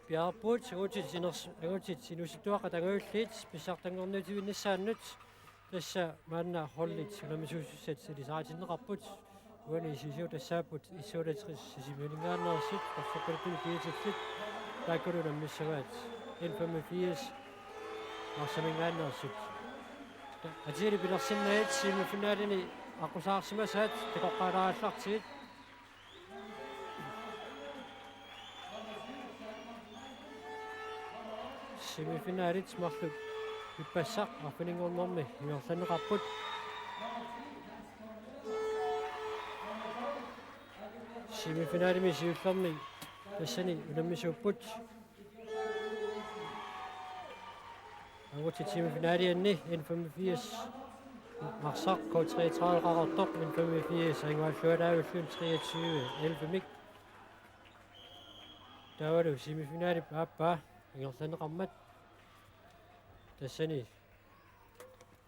Biarput utit sinusituaqatanguullit pissartangornutivinnissaannut tassa maanna hollit unamisuussusat silisaatinneqarput uani isisiu tassaaput issuulatris sisimiuningaannersut qaffaqulutuni kiitillit taakkulunammissugaat 185 arsamingaannersut atili pilersinnaat simifinaalini aqusaarsimasaat taqoqqaalaaallartigit semifinaalit marluk ippassaq arfiningornermi iorlaneqarput semifinaalimi siullermi tassani unamisuupput angutit semifinalianni 185 marsaq K33 qarartoq 185 anguallualaavullun 23 11 mik tawalu semifinali paappa iorlaneqarmat tassani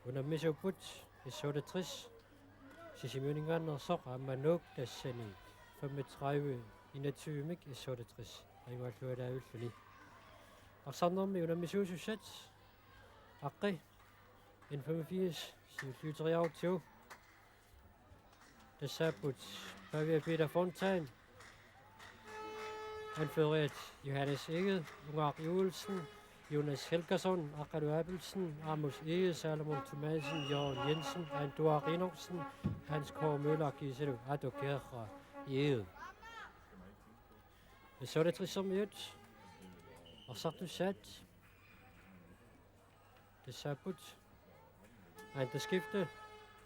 unamisuupput 168 sisimiuningaannersoq aammanuuk tassani 35 21 mik 168 anguallualaavulluni arsarnermi unamisuusussat aqqi 185 siulluuteriarutigu tassaaput Pavia Peter Fontaine anført Johannes Eged, Ungar Juelsen, Jonas Helgason, Akadu Abelsen, Amos Eged, Salomon Thomasen, Jørgen Jensen, Andor Renoksen, Hans K. Møller, Giselu, Ado Gerra, Eged. Så er det trist som ut. Og så er du sat. Det er sabut. Andre skifte.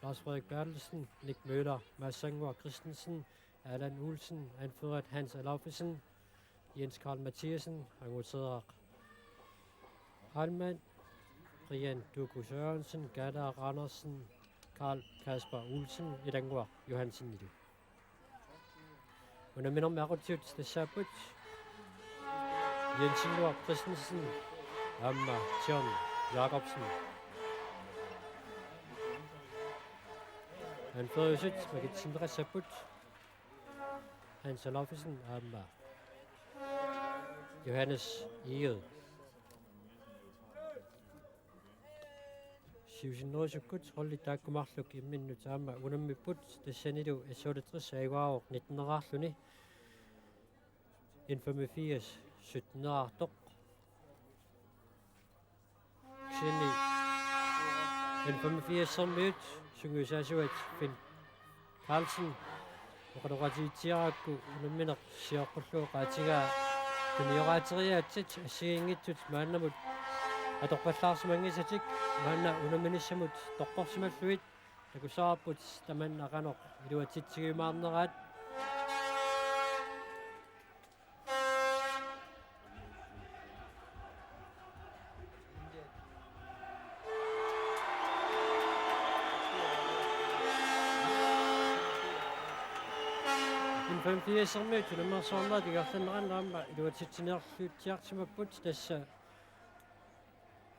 Lars Frederik Bertelsen, Nick Møller, Mads Sangvar Christensen, Allan Olsen, anført Hans Alaufesen, Jens Karl Mathiasen, Angutserak Halman, Brian Duku Sørensen, Gada Randersen, Karl Kasper Olsen, Edangvar Johansen Nil. Under minder Marutit det sabut, Jens Ingvar Christensen, Amma Tjørn Jacobsen. Han fører sit med et sindre sabut, Hans Alaufesen, Amma Johannes Eged. Siusinnerusukut rolli taakkumarluk imminnu taama unammipput tassanilu 68 aiguaruq 19-erarluni 185 17-erartoq ksini 185-sermiut sungusaasuat Finn Carlsen oqaloqatiitsiaraakku unammineq siaqqullu qaatigaa kunioqaateriaatsit assigiingittut maannamut atorpallaarsimangisatik maanna unaministamut toqqorsimalluit takusaarput tamanna qanoq iluatitsigimaarneraat Femtiessermiut unammersoornera tigarlannerannaamma iluatitsinerluutiartimapput tassa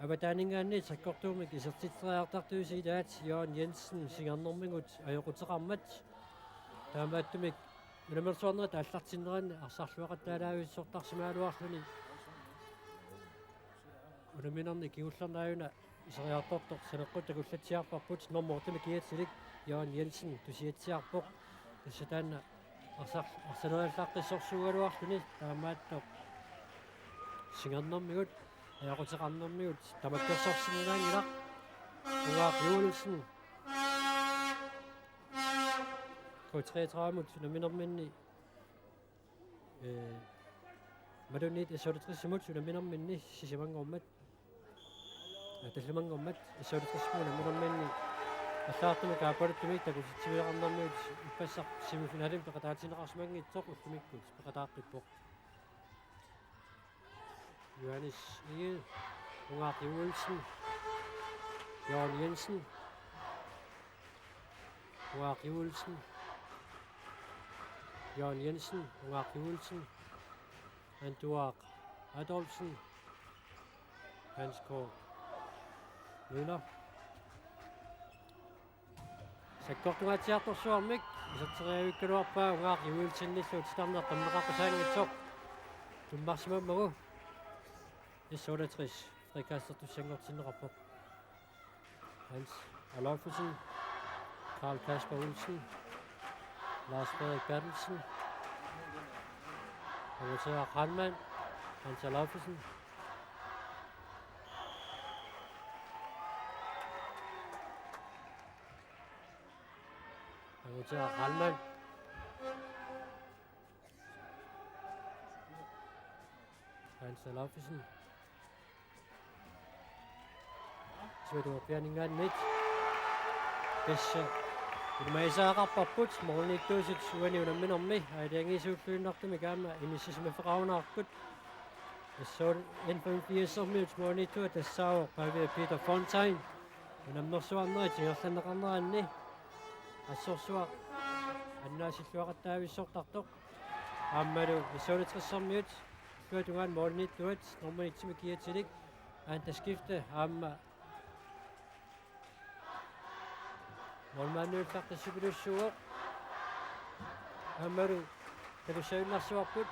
avataningaanni takkortuumik isertitriartartuusiilaat Jørgen Jensen singarnermingut ajoquteqarmat taamaattumik unammersoornera taallartinneranni arsarluaqattaalaavissortarsimaaluarluni unaminerni kigullernaajuna iseriartortoq saneqqut takullatiarparput normortumik kiatsilik Jørgen Jensen tusiatsiarpoq tassataanna арсанааллааққиссорсугалуарлуни таамааттоқ сингарнэрмигут аякутеқарнэрмигут тамаккерсорсинаангилақ Ungar Juelsen K33 unaminerminni madunit issuulitrisimut unaminerminni sisimangormat таллимангормат иссуулитрисмуна минерминни аллаартуми каапалуттуми такуситсивиақарнэрмиут иппассақ семифиналим пеқатаатинеқарсимангитсоқ уллумиккут пеқатааққиппоқ Johannes Egede, Ungart Joelsen, Jørgen Jensen, Ungart Joelsen, Jørgen Jensen, Ungart Joelsen, Anduak Adolfsen, Hans K. Møller. Sakkortunga teater Suomik, isatteriavikkaluarpaa Ungart Joelsenillu titarnertamneqaqasaangitsok tummarsimammagu issoolatris frikassertussanngortinneqarpoq Hans Alaufusen, Karl Kasper Olsen, Lars Frederik Bertelsen, Amatør Randmann, Hans Alaufusen, Amatør Randmann, Hans Alaufusen, Svedur Bjerningan mit, Besse Ilmaisaqarparput morniktuusit suaniunamminormi aidaangisuulluinartumigaama imissismafaqaunarput assuul N85 mornitua tassaawo Pavia Peter Fontaine unammersuarneri tingerlanneqarneranni assorsuaq annaasилluaqattaavissortartoq aammalu issuulitrissermiut tuatungaan mornittuat normaniitsimi kiatilik aantaskifte aamma Molmannuullartassupilussuuq ammaru talussaillarsuarput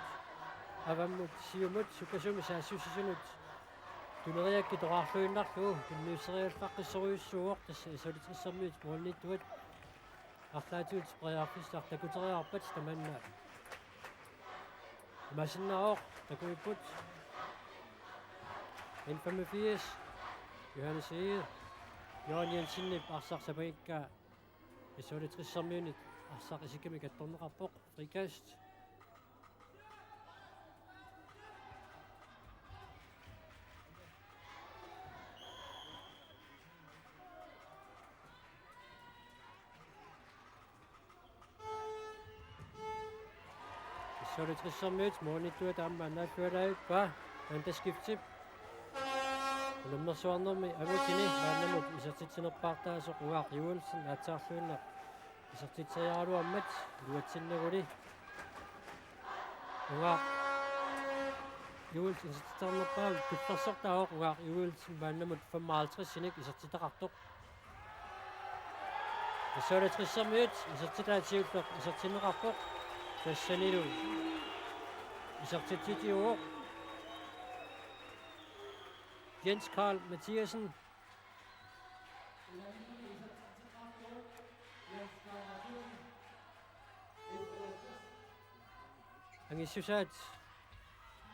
avammut siumut sukasumi saassussisunut tuneriakki toqarluinnarlugu tunnuusseriulfaqqissoruissuuq tassa isolitrissermiut moolnittuat арлаатиут приарфистар такутериарпат таманна масиннаоқ такуиппут N85 Johannes Egede Jørgen Jensen арсарсапагикка исолитрissермиунит арсақисикками катторнеқарпоқ фрикаст исолитрissермиут моонитуат аама аннааллуалаиппа антаскифтип Nummersuarnermi amutini maannamut isartitsinerpaartaasuq Ungart Joelsen aatsaarluinna isartitserialuammat luatsinneruli Ungart Joelsen isartitsarnerpaa kullersortaaoq Ungart Joelsen maannamut 55 sinik isartitaqartoq issolitrissermiut isartitaatiulleq isartinneqarpoq tassanilu isartitsitiuoq Jens Karl Mathiasen, angissusaat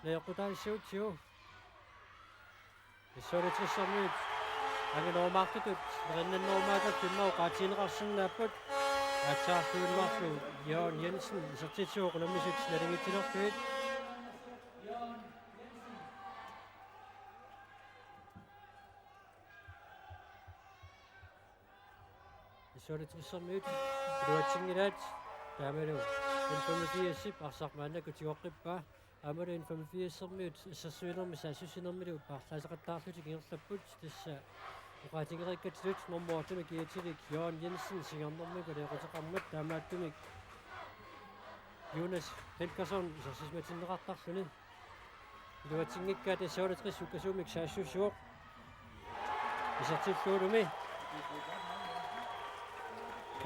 naequtaalissuutsiu issolitrissermiut anginormaartutut nerinnannormaatat tummau qaatiineqarsernaappat aatsaarluinnuarlu Jørgen Jensen isartitsuuq unammisut nalingitinertuit issolitrissermiut luatsingilaat taamalu N85 арсармааннакутигоққиппаа амалу N85-сермиут иссерсуинерми саасуссинермилу паарлаасеқаттаарлутик ингерлаппут тасса уқаатингериккатилут нормуартуми киатилик Jørgen Jensen сингернэрмику леқутеқармат таамааттумик Jonas Helgason исерсисматиннеқартарлуни луатингиккаат исsolитрис уккасуумик саассуссуоқ исертиллуулуми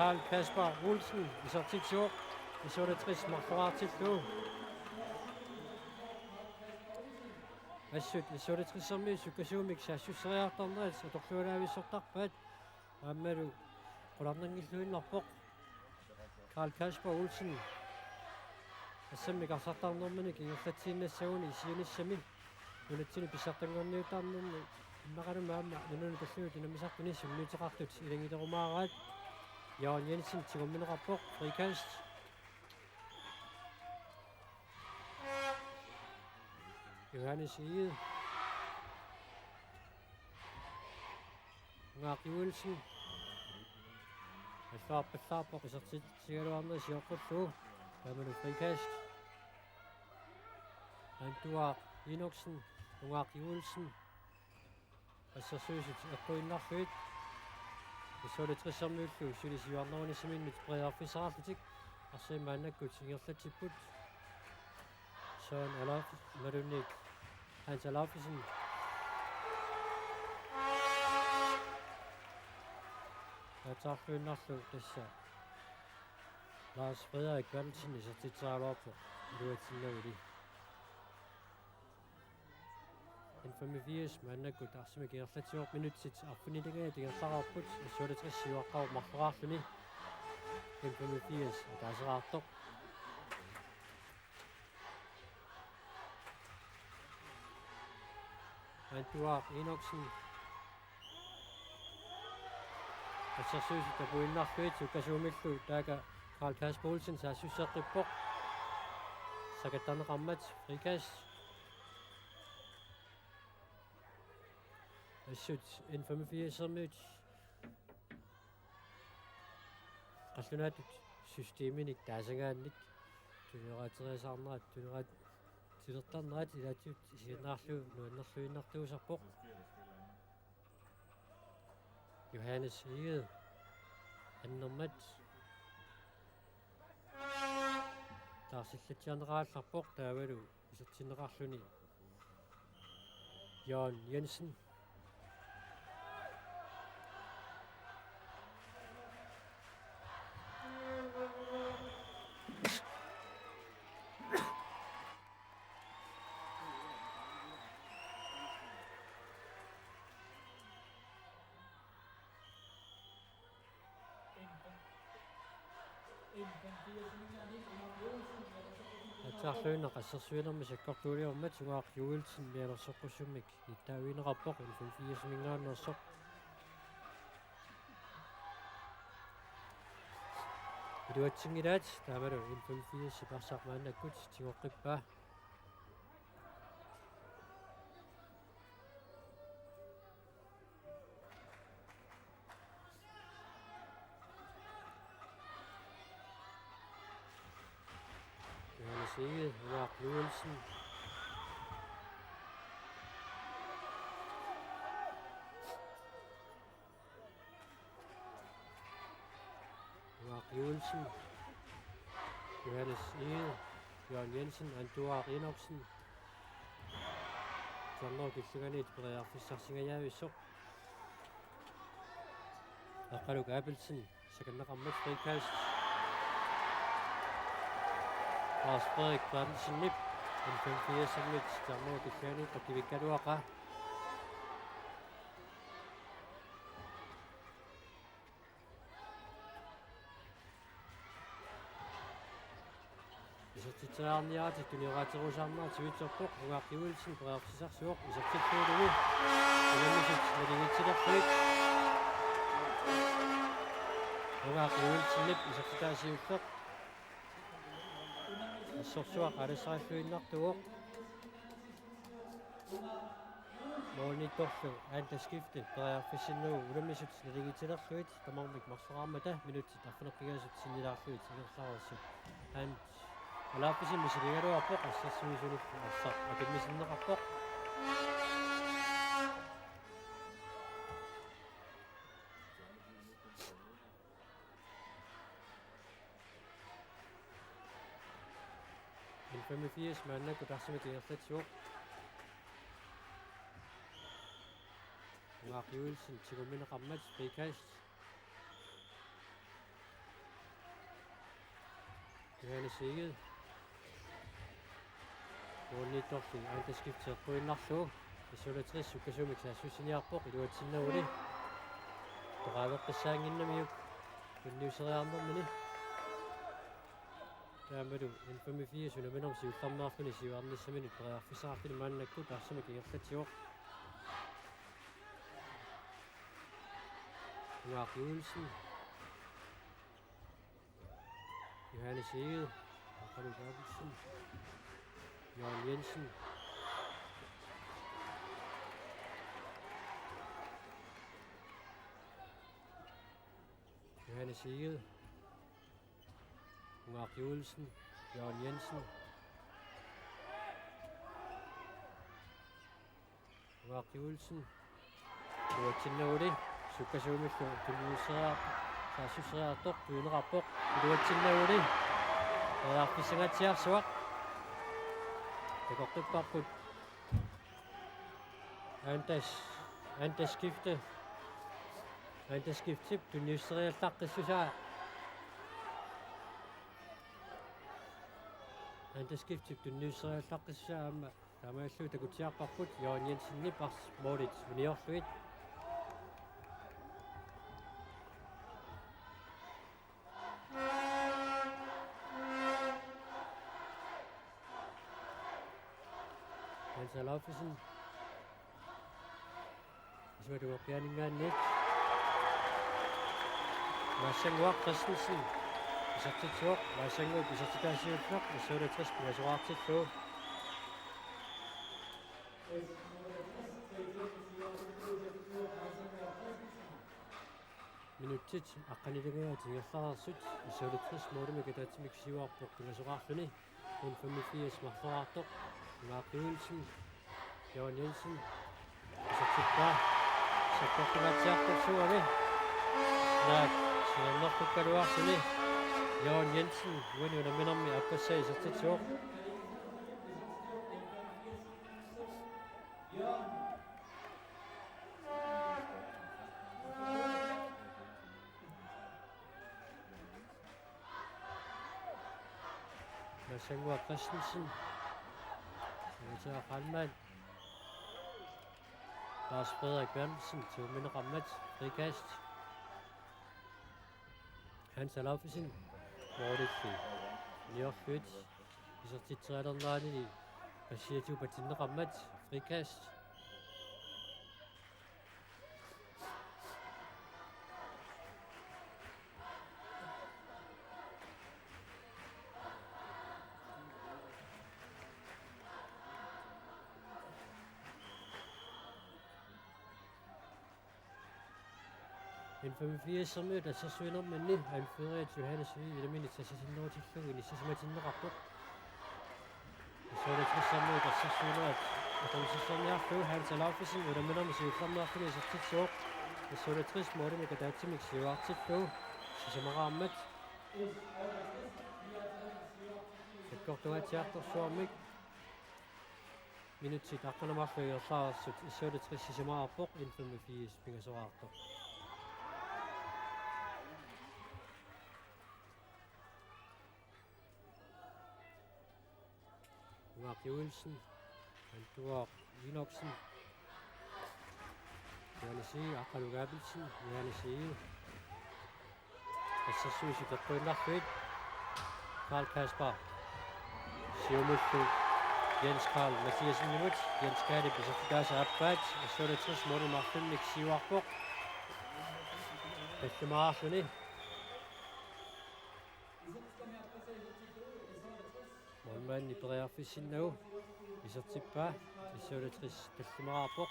Karl Kasper Olsen isartitsuoq issolitris marluartillu assut issolitrissermi sukkasuumik saassуссериартарнерит аторлуалаависсортарпаат ааммалу qulарнангиллуиннарпоқ Karl Kasper Olsen ассаммик арсартарнэрмани кигерлатсииннассагуни исиуниссами нунатсини писсартангорниутаарнерни иммақалума аама нунуни таллуут инамисартуни суммиутеқартут илангилерумаараат Jørgen Jensen tigummineqarpoq frikast Johannes Egede Ungart Joelsen аллаарпаллаарпоқ исертитсигалуарнери сиоққуллуу тааману frikast Anduaq Linoksen Ungak Juelsen, Assersyset Akkuinarfit, Isoletrissermyllu, Sylisiuarnerunissiminut Bredarfisararlutik, Arsimannakut, Ingerlatiput, Søren Alaf, Madunik, Hans Alafisen, Tarfynarlu, tässä Lars Frederik Valsen, Isartitsarlorpo, Luatinnauli. En 85 Mannakut, Arsimikirlatiort minutsit, Arfunitigaat, Ingerlararput, Isoletrissiuaqqau Marlorarluni, en 85, Taaseraartoq. Antuaq Enoksen, Assersyset Akkuinarfit, Ukasuumillu, Taaka Karl Kasper Olsen, Saasysserrippoq, Sakatanneqarmat, frikast. Assut en 85-sermut. Qallunatut systeminik taasangaannik tuneraterisaarnerat tunerat tilertarnerat ilatut isiinnaarlu nuannerluinnartuusarpoq. Johannes Egede annermat taarsillatsiarneraallarpoq taavalu isatsinneqarluni Jørgen Jensen. Tarluinaq assersuinermis akkortuuliormat Ungaq Juelsen mialersoqqussumik nittaaviinerarpoq 85-mingaannersoq. Iluatsingilaat taamalu 85 parsarmaannakut tingoqqippaa. Johannes Egede, Ungaq Juelsen. Ungaq Juelsen, Johannes Egede, Jørgen Jensen, Antuaq Enoksen. Tornor killuganit Bredarfissarsingajaavissor. Aqaluk Abelsen, Sakanneqarmat frikast. Lars Frederik Valsen nip, en 85-sermut, Tornor killuganit qakivikkaluaqa. Isartitsariarniaati tuniraatirusaarnaati vitsorpoq Ungaq Juelsen Bredarfissarsuoq isartilluulugu. Ulannisut naligitsillerluit. Ungaq Juelsen nip isartitaasiulleq. Assorsuaq alissaralluinnartuoq. Målnittorlu aantaskifte Bredarfissinnugu ulannisut naligitsillerluit. Tamarmik marsaraarmata minutit arfunerpigaasut sinnilaarluit inerlarersut. Alaapisin misiligaluarpoq assarsuisunik assar akimmisinneqarpoq. En 85 maannakut arsimikierlatsuoq. Ungaq Juelsen tigumineqarmat frikast. Johannes Egede. Målnittorlu aantaskifteeqquinnarlugu. Isoletris ukasumik saassussiniarpoq iluatsinnauli. Toqaaveqqissaanginnamiuk kunniuseriarnermini. Taamalu en 85 unaminarmsi ullarnaarluni siuarnissaminut Bredarfissararluni maannakkut arsimik ingerlatsuoq. Ungaq Juelsen, Johannes Egede, Aqaluk Abelsen, Jørgen Jensen. Johannes Egede, Ungaq Juelsen, Jørgen Jensen. Joachim Luatinnauli sukkasuumillu saassusseriartoq tuunerarpoq Luatinnauli aarpisangatiarsuaq takortupparput antaskiftip tunniusseriallaqqissusaa antaskiftip tunniusseriallaqqissusaa amma tamaalluu takutiarparput Johan Jensenni pars moolit uniorluit Hansa Laufesen isuatuorpianingaanniit Massanguaq Christensen isartitsuoq Massanguup isartikaasiulluq isuulatrisk pingasuraartillu minuttit aqqanilugaa tingerlararsut isuulatris moolimika taatsimik siuarpoq pingasuraarluni 85 marleraartoq Markusen Johan Jensen isartippa sakkortumatiartorsuami naak sinernerpukkaluarsuni Johan Jensen uanunaminarmi appassa isartitsuoq Massanguaq Christensen Halman Lars Frederik Bernsen til Minderammet frikast Hansa Laufesen Morditti Njørfødt isartitseralernaanin Pasiatupatinnerammet frikast En 85 møder så svinder man ned han fører til Johannes Vig i det mindste så sin noget til flugten i sidste matchen der rapport. Så det er så møder så svinder at han så sådan her flug han så Laufesen og der minder med sig frem når han så tit så. Så det trist måde med det til mig så tit flug. Så som rammet. Det går til at jeg så mig. Minut til der kan man få så det trist så meget rapport en 85 penge så rapport. Mark Joelsen, Antuar Linoksen, Johannes Ege, Akalu Gabelsen, Johannes Ege, Assersusi Katrønlachfødt, Karl Kasper, Siumutlu, Jens Karl Mathiasen Nimut, Jens Kade, Besafidasa Abbat, og så er det 60 måneder Martin Mik Sivarborg. Efter Marafuni. Målmanden i Breafisen nu. Isartippa, Isulatris Teltimarapok.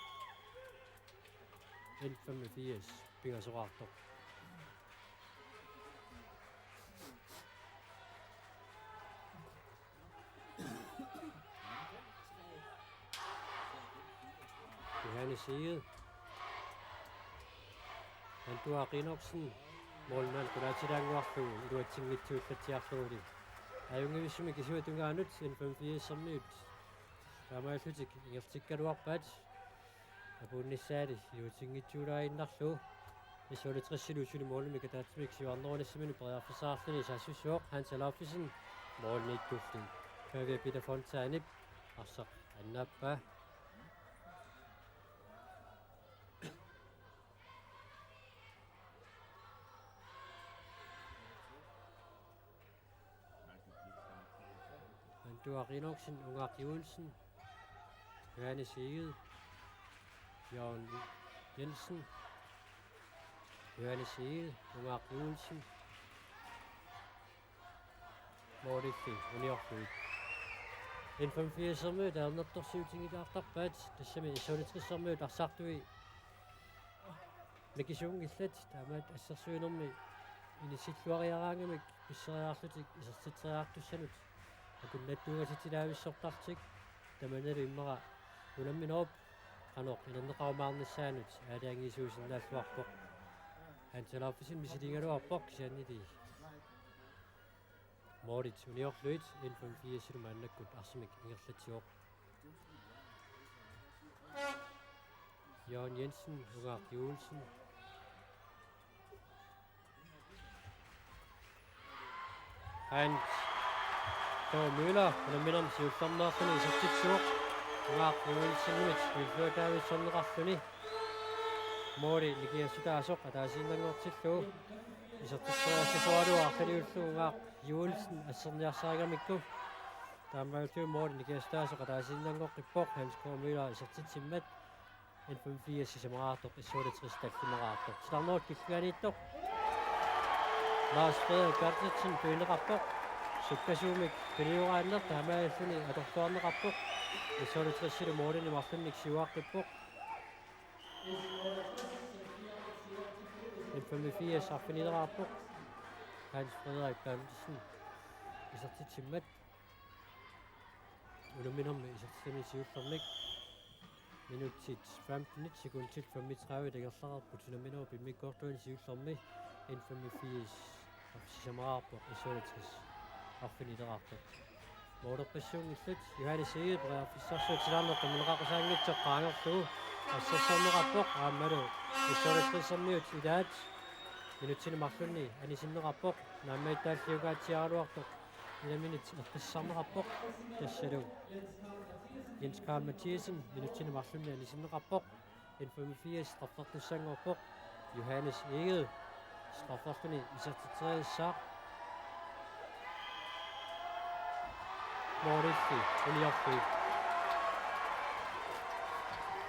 1,85 Pingasurator. Johannes Ege. Antuar Rinoksen. Målmand Kudatidangwarfu. Iluatingmittu Katiarluudi. Ajungivisumi kisuatungaanut 1,85 minut. Ramailutik ingertikkaluarpat. Apunnissaati iluatingittuulainnarlu. Isulatrissilutuli målmika taatmik siuarnerunissimini Breafisaarluni saassussuoq Hansa Laufesen målniikkufflin. Kavia Peter Fontaanip arsaq annaappa. Antuar Rinoksen, Ungar Joelsen, Johannes Ege, Johan Jensen, Johannes Ege, Ungar Joelsen, Morditti, Uniorfødt. En 85 møde, der er noget, der syv ting i der aftabbat. Det er simpelthen så det 60 møde, der sagt du i. Legision i slet, der er med at så søge noget med. I sit floriarange med besøger atletik, i så sitter du selv. Og kunne net du til der vi så taktik. Der mener det immer. Hun er min op. qanor inerneqaumaarnissaanut aaliangisuusinnaalluarpoq antalaafisin misilingaluarpoq kisiannili Moritz uniorluit 1.4 mannakkut arsimik ingerlatsioq Jørgen Jensen Ungaaq Juulsen Hans Thor Møller unaminam siullarneerluni isartitsuoq Ungaaq Juulsenimit Wilfred-Davidsson-nerarluni Mori nikiassutaasoq ataasiinnangortilluu isartitsuassasualuarkaliullu Ungaaq Juulsen asserniarsaarigamikku taammaullu Mori nikiassutaasoq ataasiinnangorqippoq Hans Thor Møller isartitsimmat 1.4 sisamaraartoq issuulitristallimaraartoq silarnuut killuganiittoq Lars Frederik Bertelsen pøinerappoq sukkasuumik piliuraanner taamaalluni atortuarnerappoq issuulitrissilu Morini marlunnik siuaqqippoq 1.4 sarfinileraarpoq Hans Frederik Bertelsen isartitsimmat unuminermi isartitsimi siullernik Minutit 15 sekundtil 35 tegerlararput sinamino pimmikkortuani siullermi 1.85 afsisamaraarpoq issuulitris arfinileraarpoq motorpassuungillut Johannes Egede brearfissarsuut silaarnerqamineqaqusaangitsoq qaangorlugu assassornerappoq aammalu issuulitrisserniut ilaat minutsini marlunni anisinnerappoq naammaitaalliugaatsiaraluartoq inaminit eqqissarnerappoq tassalu Jens Karl Mathiesen minutsini marlunni anisinnerappoq 1.4 straffartussanngorpoq Johannes Egede straffartuni isartitreissaaq Moritz uniorfi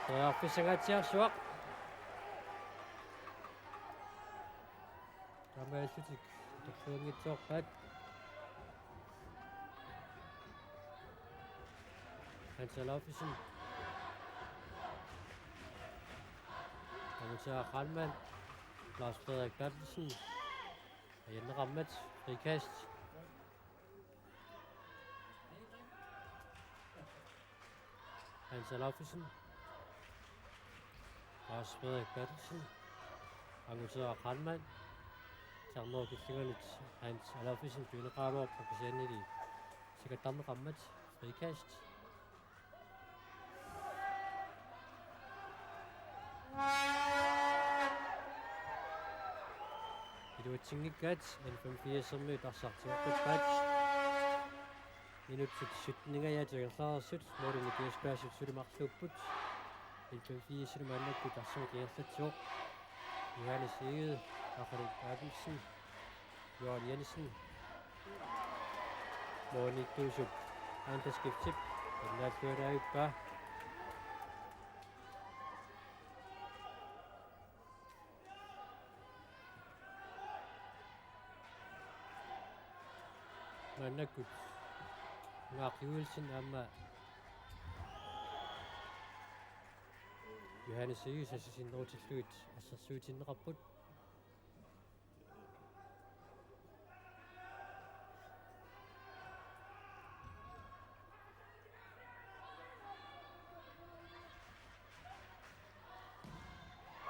Brearfissangaatsiarsuaq taamaallutik torluungitsoorpaat Hansalafisen Amutaa Kranman Lars Frederik Bertelsen Jennerammat frikast Hansalafisen Lars Frederik Bertelsen Amutaa Kranman Sarnor killingalut Hans Alafisen pøineqaaluarpoq kisiannili sikattarneqammat frikast Iluatsingikkaat 1.4 tarsartiuqqippaat minutsit 17-ningajaategerlaarsut Morini kiaspaasut sulimarluupput 1.4 maannakkut arsimik ingerlatsioq Johannes Egede Aqaluk Abelsen Jørgen Jensen Morini tuusuk antaskiftip annaallualaayuppa Mannakkut Ungaaq Juulsen aamma Johannes Egede sassisinnerutilluit assarsuutinneqarput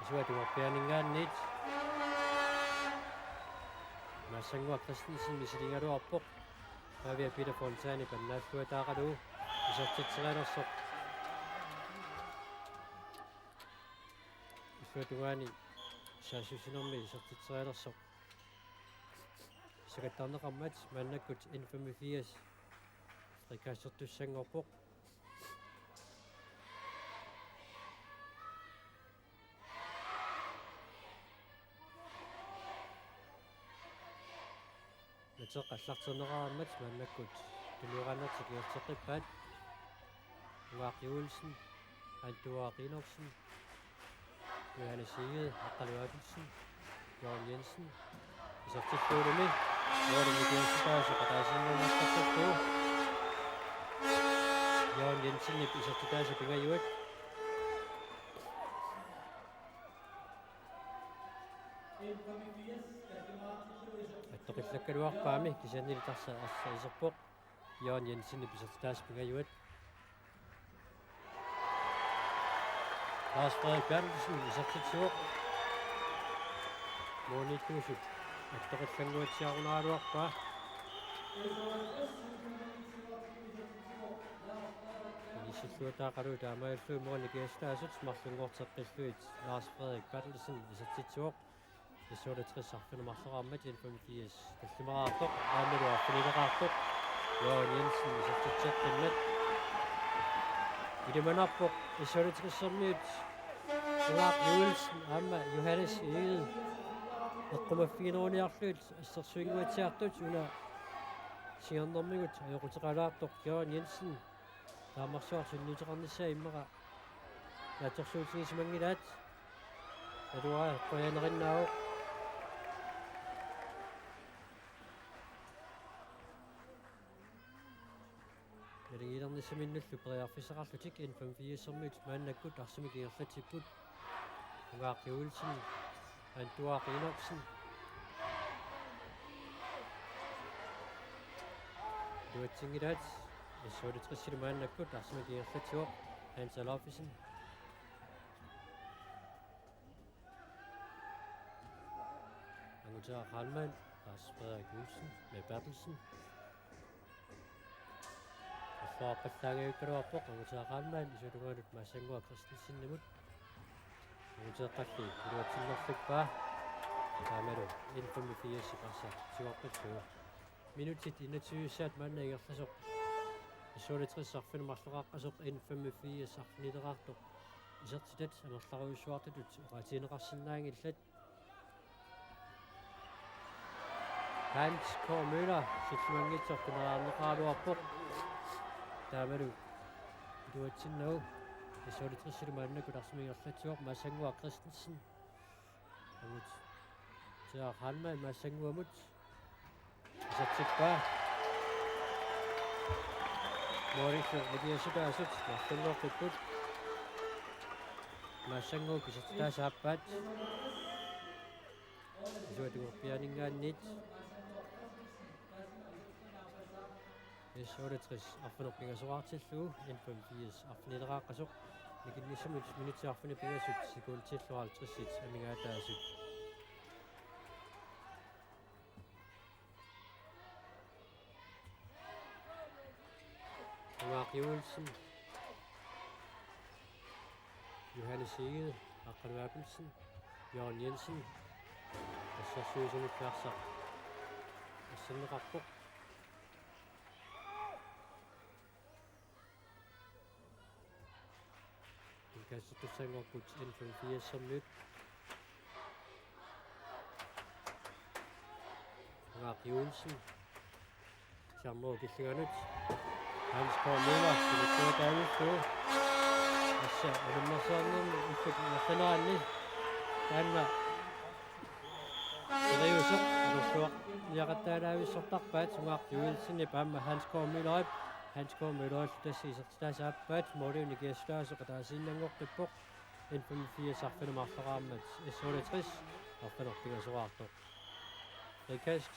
isuatuarpianingaannit Massangua Christensen misilingaluarpoq Avia Peter Fontani pannaalluataaqalu isartitserianersoq isuatugaani saasusinermi isartitserianersoq sakattarneqarmat mannakkut 1.85 strikassertussanngorpoq Natseqqallarterneraarammat mannakkut tuluuqanertik iorteqippaat Ungaaq Juulsen Antuaaqiinersen Johannes Egede Aqaluk Abelsen Jørgen Jensen isartilluulumi Morini kiassutaasoq ataasinnernartarpakku Jørgen Jensenip isartutaasa pingajuak Attoqillakkaluarpaami kisiannili tarsa assa iserpoq Jørgen Jensenip isartutaasa pingajuat Lars Frederik Bertelsen, Isartitsuk. Monituusut. Attoqillanguutsiarunaaluarpa. Inissuutaaqalu taamaalluu moonikiastaasut marlunngorteqqilluit Lars Frederik Bertelsen, Isartitsuk. Issuulitrisarfinumarleraarmat 85 kallimaraartoq aamiluarfinileqaartoq Johan Jensen Isartitseqqimmat Idimanarpoq issuulitrissermiut Uaq Juelsen Amma Johannes Egede eqqumaffigineruuniarluut assersuinguatiartut una sigernermigut ajoqutiqalaartoq Johan Jensen taammarsuarsunniuteqarnissaa immeqa naatorsuutigisimangilaat aluaa qoyanerinnaavoq Neligilernissamиnnullu periarfisaqarlutik N54-sermiut maannakkut arsimikierlatipput Uaq Juelsen Antuaq Inersen Duatsingilaat issuulitrissil maannakkut arsimikierlatiuq Hans Alofisen Angutaa Ralman Lars Frederik Olsen med Bertelsen Forpallaagiukkaluarpoq Angutaa Ralman isuulungaanut Massangua Christensen-nimut Anguteeqqalli iluatsinnerlukpaa taamalu N85 iqarsa siuarpallugu minutit 21 maannaigerlasoq issuulitrissarfinumarleraqqasoq N85 arfinileqaartoq isertitat amerlaruissuartatut oqatiineqarsinnaangillat Hans K. Møller sitsimangitsortuneraarneqaaluarpoq taamalu iluatsinnagu issuulitrissil maannakut arsimigерлatiuq Massangua Christensen amut taa Halma Massanguamut isartippa Moritsu Ediasutaasut martunngorpipput Massangu kisartitaasaaappaat isuatugorpianingaannit issuulitris arfinerpingasoqartillugu N85 arfinileqaaqqasoq nikinnissamut minutiarfini pingasut sekuuntilluaralitrissit amingaataasut Uaq Juelsen Johannes Egede Aqalu Abelsen Johan Jensen assersuusunukkaarsa assanneqarpoq Kassutussanngorput N85-sermiut Uaq Juelsen Charmor killinganut Hans K. Møller silukkuutaavullu assa alummersaarnermi ulluk naqinaanni taanna seriusoq alurluaq iaqattaalaavissortarpaat Uaq Juelsen paamma Hans K. Møller Hans K. Møller tassiisertitaasaappaat mooliunikiastaasuq taasiinnangorpippoq N85 arfinumarleraarmat issuulitris arfinerpingasoqaartoq Rikast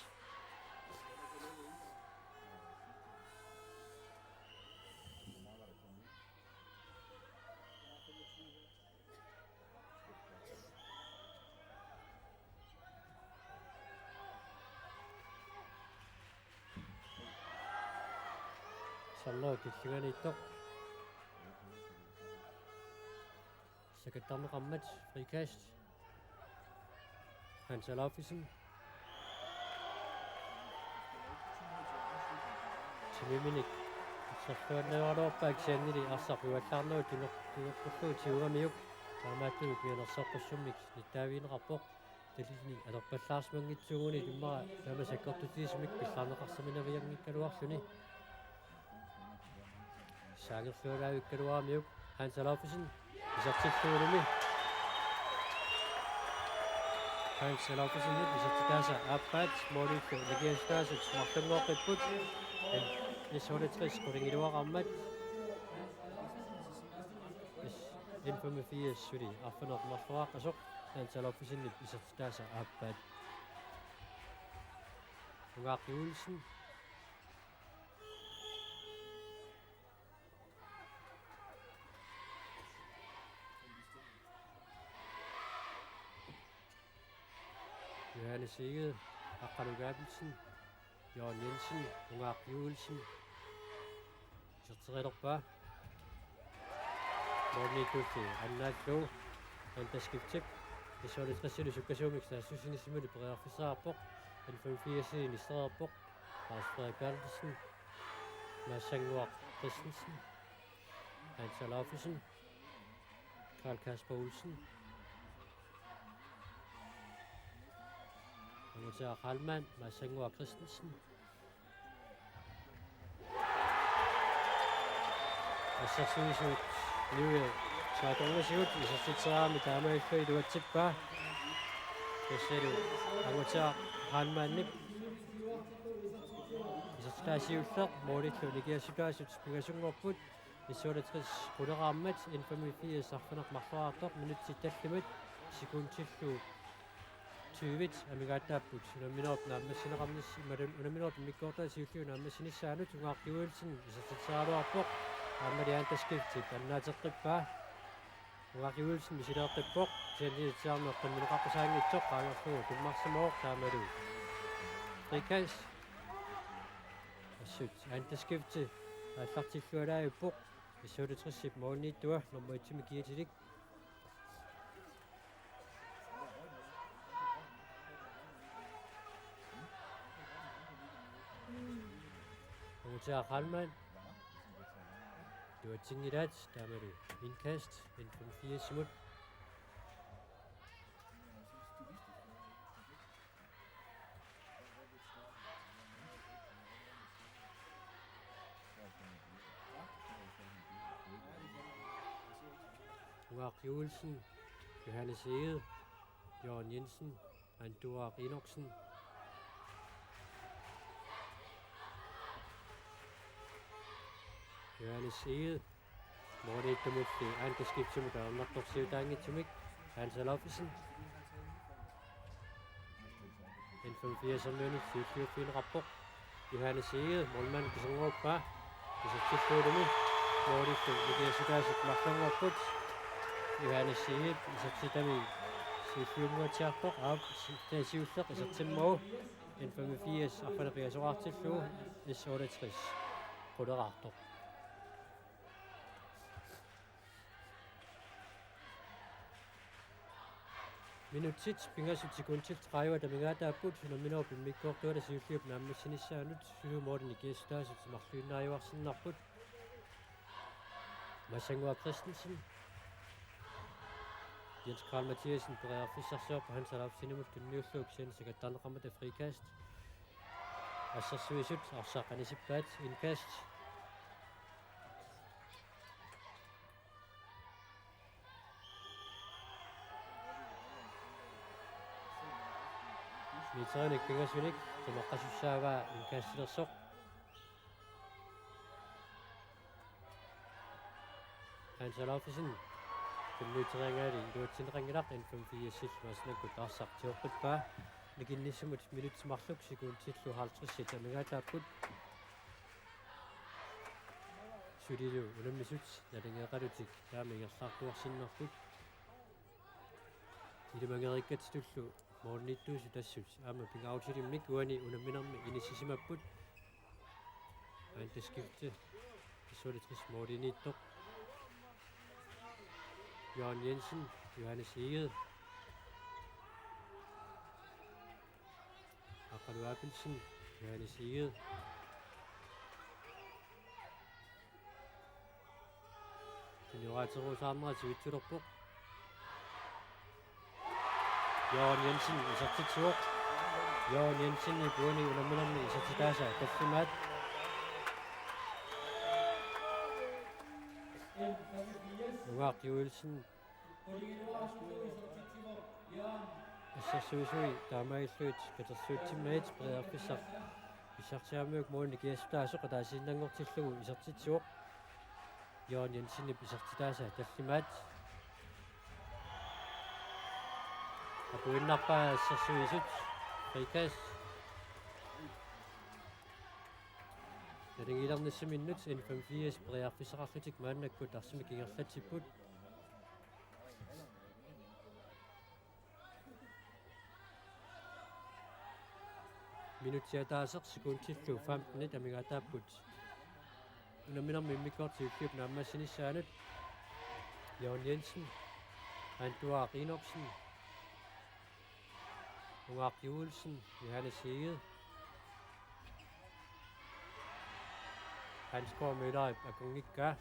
Sallo killinganiittoq sakattarneqarmat Rikast Hans Alofisen Timiminik sarfuannaruarluarpaak siannili arsarpuallarnuu tunerpullu tiugamiuk taamaattugut mianersorqussummik nittaaviineqarpoq talilni alerpallaarsmangitsuguni tummara taama sakkortutiisumik pillarneqarsaminaviangikkaluarluni Sangerfjordaavikkaluaamiuk Hans Alofisen isartilluulumi Hans Alofisen isartitaasa aappaat moolillu nikiastaasut martunngorpipput issuulitris qulingiluaqarmat N85 suli arfinermarleraqqasoq Hans Alofisen isartitaasa aappaat Uaq Juelsen Johannes Egede, Akranuk Abelsen, Jørgen Jensen, Ungak Juelsen, Sirtiredorpa, Morten Ikuti, Anna Klo, Anta Skiptip, Isole Tresili Sukasumiksta, Susinissimuli Brearfisaarpoq, den 85 i Stræderpoq, Lars Frederik Bertelsen, Mads Sanguak Christensen, Hans Alafusen, Karl Kasper Olsen, Amatør Halman, Mads Sanguak Christensen, og så synes jeg, nu så går det ud, så sitter med damer i fri, du er tilbage. Det ser du, Amatør Halman, så der siger så, må det ikke ligge så der så inspiration op på. Det så det tres runder rammet, en 85 så for nok magter, minut til det limit, sekund til 20, at vi godt der på, når vi op med sine rammes, når vi op med godt der siger, når vi sine særligt, du har gjort så sitter du op på. Amma det anta skiftet, anna tatrippa. Ungak Juelsen, vi sitter oppe på, til det samme, og den rapper sig i toprækker på, det er maksimalt der med det. Frikast. Og sødt, anta skiftet, og faktisk fører der i buk. Vi så det 60 mål i dør, nummer 1 til mig giver til det. Og til Halman. Du har ting i det, der med du indkast, en 5-4 simut. Ungak Juelsen, Johannes Egede, Jørgen Jensen, Andor Renoksen, Johannes Egede, Morten Ekdemufti, Anta Skiptimut, og nok Sevdange Timik, Hans Alofisen. En 5-4 som lønne, 4-4 rapport. Johannes Egede, målmand kan sådan op bare. Det er så tit på det nu. Morten Ekdemufti, det er så der så magtlang op på. Johannes Egede, det er så tit der med 4-4 mod tjerper, og det er 7-4, det er så til mål. En 5-4, og for det bliver så ret til flå, det er 68 på det rette. Minut tid, pinger sig til kun til træver, der minger der er budt, når min åbne mig går, der siger fyr på nærmest sin især nyt, så Morten i gæster, så til magtlyden er jo også sådan nok budt. Massanguak Christensen. Jens Karl Mathiasen bereder fisser så på hans alaf sine mod den nye sluk, sen sikkert den rammer det frikast. Og så søges ud, og så kan det se bad, indkast. Mitsanik pingasvinik, tumakasusawa inkasilasok. Hans Alafisen, kummitringa di duatsinrangirak en 5-4-6 masna kutasak tiokutpa. Naginnisimut minut smarluk sikun titlu 50 mingataput. Sudilu unammisut nalingeqalutik taamigersaartuarsinnarput. Ilimangerikkatstullu Mornittuusu tassut aama pingautilimnik uani unamminarmi inissisimapput. Anta skifte isolitris Mortinittoq. Jørgen Jensen, Johannes Egede, Akranuk Abelsen, Johannes Egede, Generatero Samra til Vittuderpuk, Jørgen Jensen i Sartitur, Jørgen Jensen i Buani Unamminami i Sartidasa, Kafimat, Ungak Juelsen, så søsøg, der er meget sødt, kan der sødt til med et bredere fisser. Vi sagt til ham, at målen ikke er så så der er siden den går til slå, vi sagt til tjok. Jørgen Jensen i sagt til der, der er mat. Og på en nappa, så søsøg, frikast. Det er ikke næste minut, en 5-4 bredere fisser, og slet ikke manden, at der som ikke er slet til put. minuuttia taasaq sekuntsillu 15 tamigaataaput unaminarmi mikkortiukkiup naammassinissaanet Jørgen Jensen Andua Rinoksen Ungaq Juelsen Johannes Heged Hans Kåre Møller Agungikka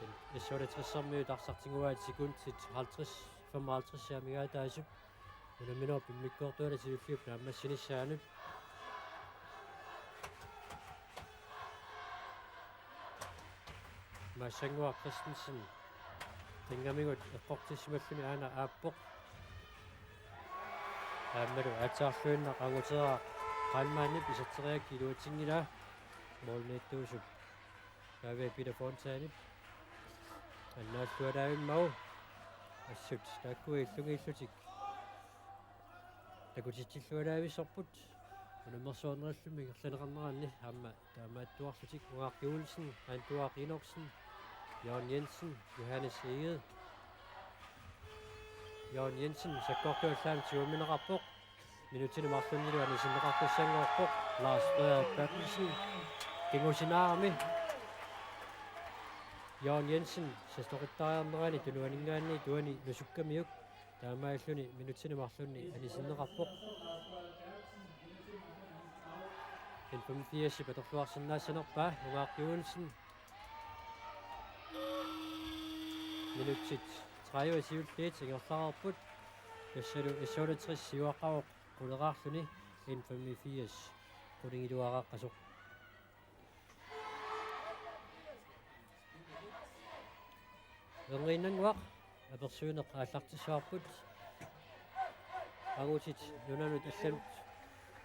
den 68 mødarsartinguat sekund til 50-55 tamigaataasup unaminarpi mikkortualasiulliup naammassinissaanet Masangua Christensen Tingamingut eqqortissimalluni aana aappoq aammalu ataarluunna qangutera qaanmaannip isatteriakki luutingila moolneettuusup kaave Peter Fontaanip annaallualaavimmagu assut taakkui illungiillutik takutitsillualaavissorput unamersuarnerallumi erlaneqarneranni aamma taamaattuarlutik Ungaq Juelsen Andua Rinoksen Jørgen Jensen Johannes Heged Jørgen Jensen sakkortuallaan 20 minerarpoq minuuttini marlunnilu anisinneqartussangoorpoq Lars Frederik Bertelsen kingusinаарami Jørgen Jensen sastoqittariarnerani tunuaningaanni tuani nusukkamiuk taamaalluni minuuttini marlunni anisinneqarpoq den 85 patorluarsinnaassanerpaa Ungaq Juelsen minutsit 23 tingerlararput kassalu 68 siuaqqaruq quleraarluni 85 qulingiluaqaqqasuq Ringinnanguaq apersuuneq aallartissuarput angutit nunanut allanut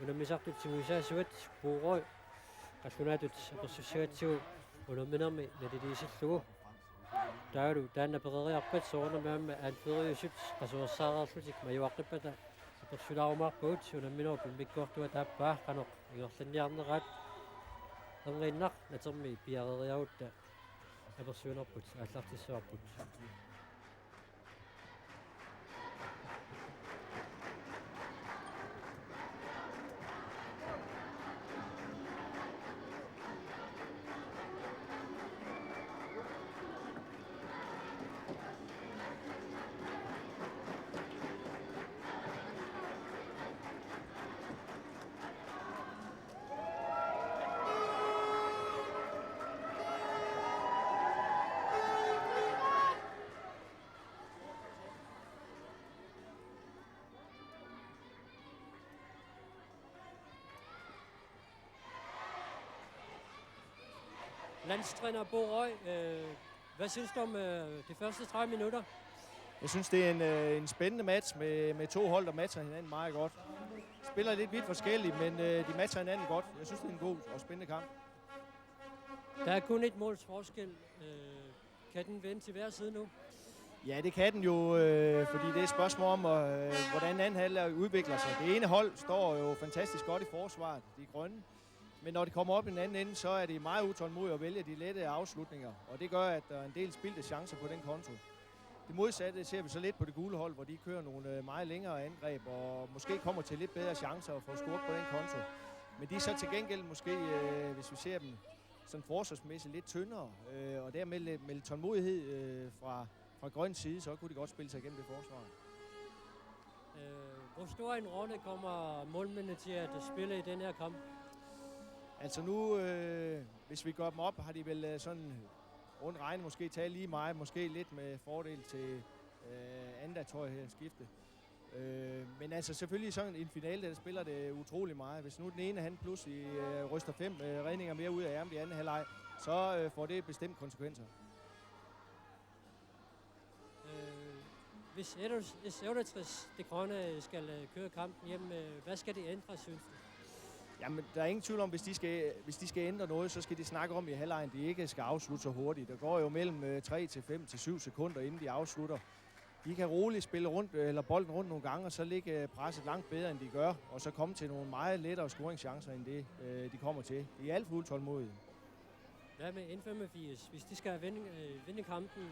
unammisartut simuisaasuat puuroi qallunaatut apersussagatsigu unaminarmi naliliisillugu taalu taanna pereriarpat soornamaamma aanferiusut qasuersaarerlutik majuaqqipata apersularumaarpuut unamminorpi mikkortua taappaa qanoq ingerlanniarneraat eringinnaq natermi piareriarutta apersuunerput aallartissuarput Landstræner Bo Røg, hvad synes du om de første 30 minutter? Jeg synes, det er en spændende match med to hold, der matcher hinanden meget godt. Spiller lidt vidt forskelligt, men de matcher hinanden godt. Jeg synes, det er en god og spændende kamp. Der er kun et måls forskel. Kan den vende til hver side nu? Ja, det kan den jo, fordi det er et spørgsmål om, hvordan anden halvleg udvikler sig. Det ene hold står jo fantastisk godt i forsvaret, de grønne. Men når de kommer op i den anden ende, så er de meget utålmodige at vælge de lette afslutninger. Og det gør, at der er en del spildte chancer på den konto. Det modsatte ser vi så lidt på det gule hold, hvor de kører nogle meget længere angreb, og måske kommer til lidt bedre chancer at få scoret på den konto. Men de er så til gengæld måske, hvis vi ser dem sådan forsvarsmæssigt, lidt tyndere. Og dermed med tålmodighed fra grøn side, så kunne de godt spille sig igennem det forsvar. Hvor stor en rolle kommer målmændene til at spille i den her kamp? Altså nu, hvis vi går dem op, har de vel sådan rundt regnet måske taget lige meget, måske lidt med fordel til andet, tror jeg, her skifte. Men altså selvfølgelig sådan en finale, der spiller det utrolig meget. Hvis nu den ene han pludselig ryster 5 redninger mere ud af ærmet i anden halvleg, så får det bestemt konsekvenser. Hvis S68 det grønne skal køre kampen hjem, hvad skal det ændre, synes du? Jamen, der er ingen tvivl om, hvis de skal ændre noget, så skal de snakke om i halvlejen, de ikke skal afslutte så hurtigt. Der går jo mellem 3 til 5 til 7 sekunder, inden de afslutter. De kan roligt spille rundt, eller bolden rundt nogle gange, og så ligge presset langt bedre, end de gør, og så komme til nogle meget lettere scoringschancer, end det de kommer til. De er alt for utålmodige. Hvad med N85? Hvis de skal vinde kampen,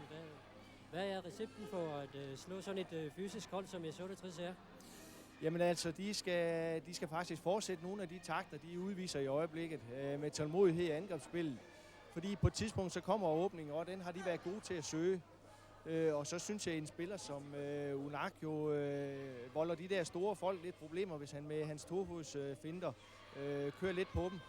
hvad er recepten for at slå sådan et fysisk hold, som S68 er? Jamen altså, de skal faktisk fortsætte nogle af de takter, de udviser i øjeblikket med tålmodighed i angrebsspillet. Fordi på et tidspunkt så kommer åbningen, og den har de været gode til at søge. Og så synes jeg, at en spiller som Unak jo volder de der store folk lidt problemer, hvis han med hans tofodsfinter kører lidt på dem.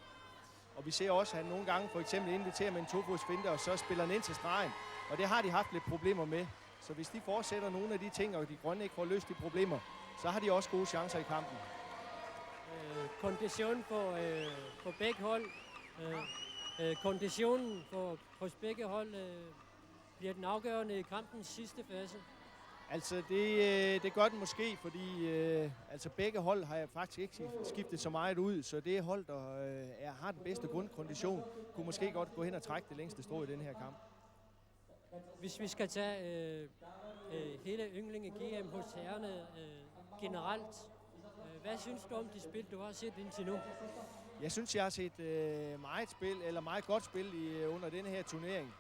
Og vi ser også, at han nogle gange for eksempel inviterer med en tofodsfinter, og så spiller han ind til stregen. Og det har de haft lidt problemer med. Så hvis de fortsætter nogle af de ting, og de grønne ikke får løst de problemer, så har de også gode chancer i kampen. Kondition på begge hold. Konditionen hos begge hold bliver den afgørende i kampens sidste fase. Altså det gør den måske, fordi altså begge hold har jeg faktisk ikke skiftet så meget ud, så det hold, der har den bedste grundkondition, kunne måske godt gå hen og trække det længste strå i den her kamp. Hvis vi skal tage hele yndlinge GM hos herrerne generelt, hvad synes du om de spil, du har set indtil nu? Jeg synes, jeg har set meget godt spil under denne her turnering.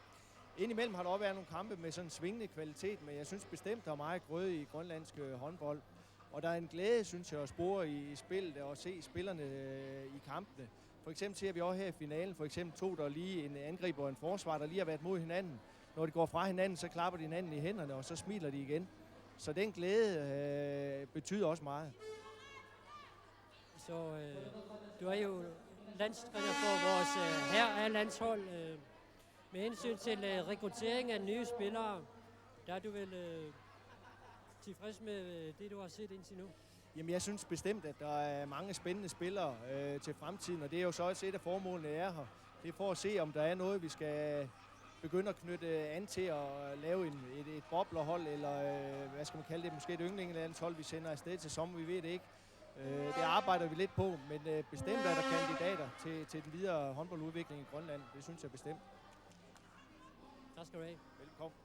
Indimellem har der også været nogle kampe med sådan svingende kvalitet, men jeg synes bestemt, der er meget grøde i grønlandsk håndbold. Og der er en glæde, synes jeg, at spore i spillet og se spillerne i kampene. For eksempel ser vi også her i finalen, for eksempel to, der lige en angriber og en forsvar, der lige har været mod hinanden. Når de går fra hinanden, så klapper de hinanden i hænderne, og så smiler de igen. Så den glæde betyder også meget. Så du er jo landstræner for vores herre-landshold. Med hensyn til rekruttering af nye spillere, der er du vel tilfreds med det, du har set indtil nu? Jamen, jeg synes bestemt, at der er mange spændende spillere til fremtiden, og det er jo så også et af formålene er her. Det er for at se, om der er noget, vi skal begynde at knytte an til at lave et boblerhold, eller hvad skal man kalde det, måske et yndlingelandshold, vi sender afsted til sommer, vi ved det ikke. Det arbejder vi lidt på, men bestemt er der kandidater til den videre håndboldudvikling i Grønland. Det synes jeg bestemt. Tak skal du have. Velkommen.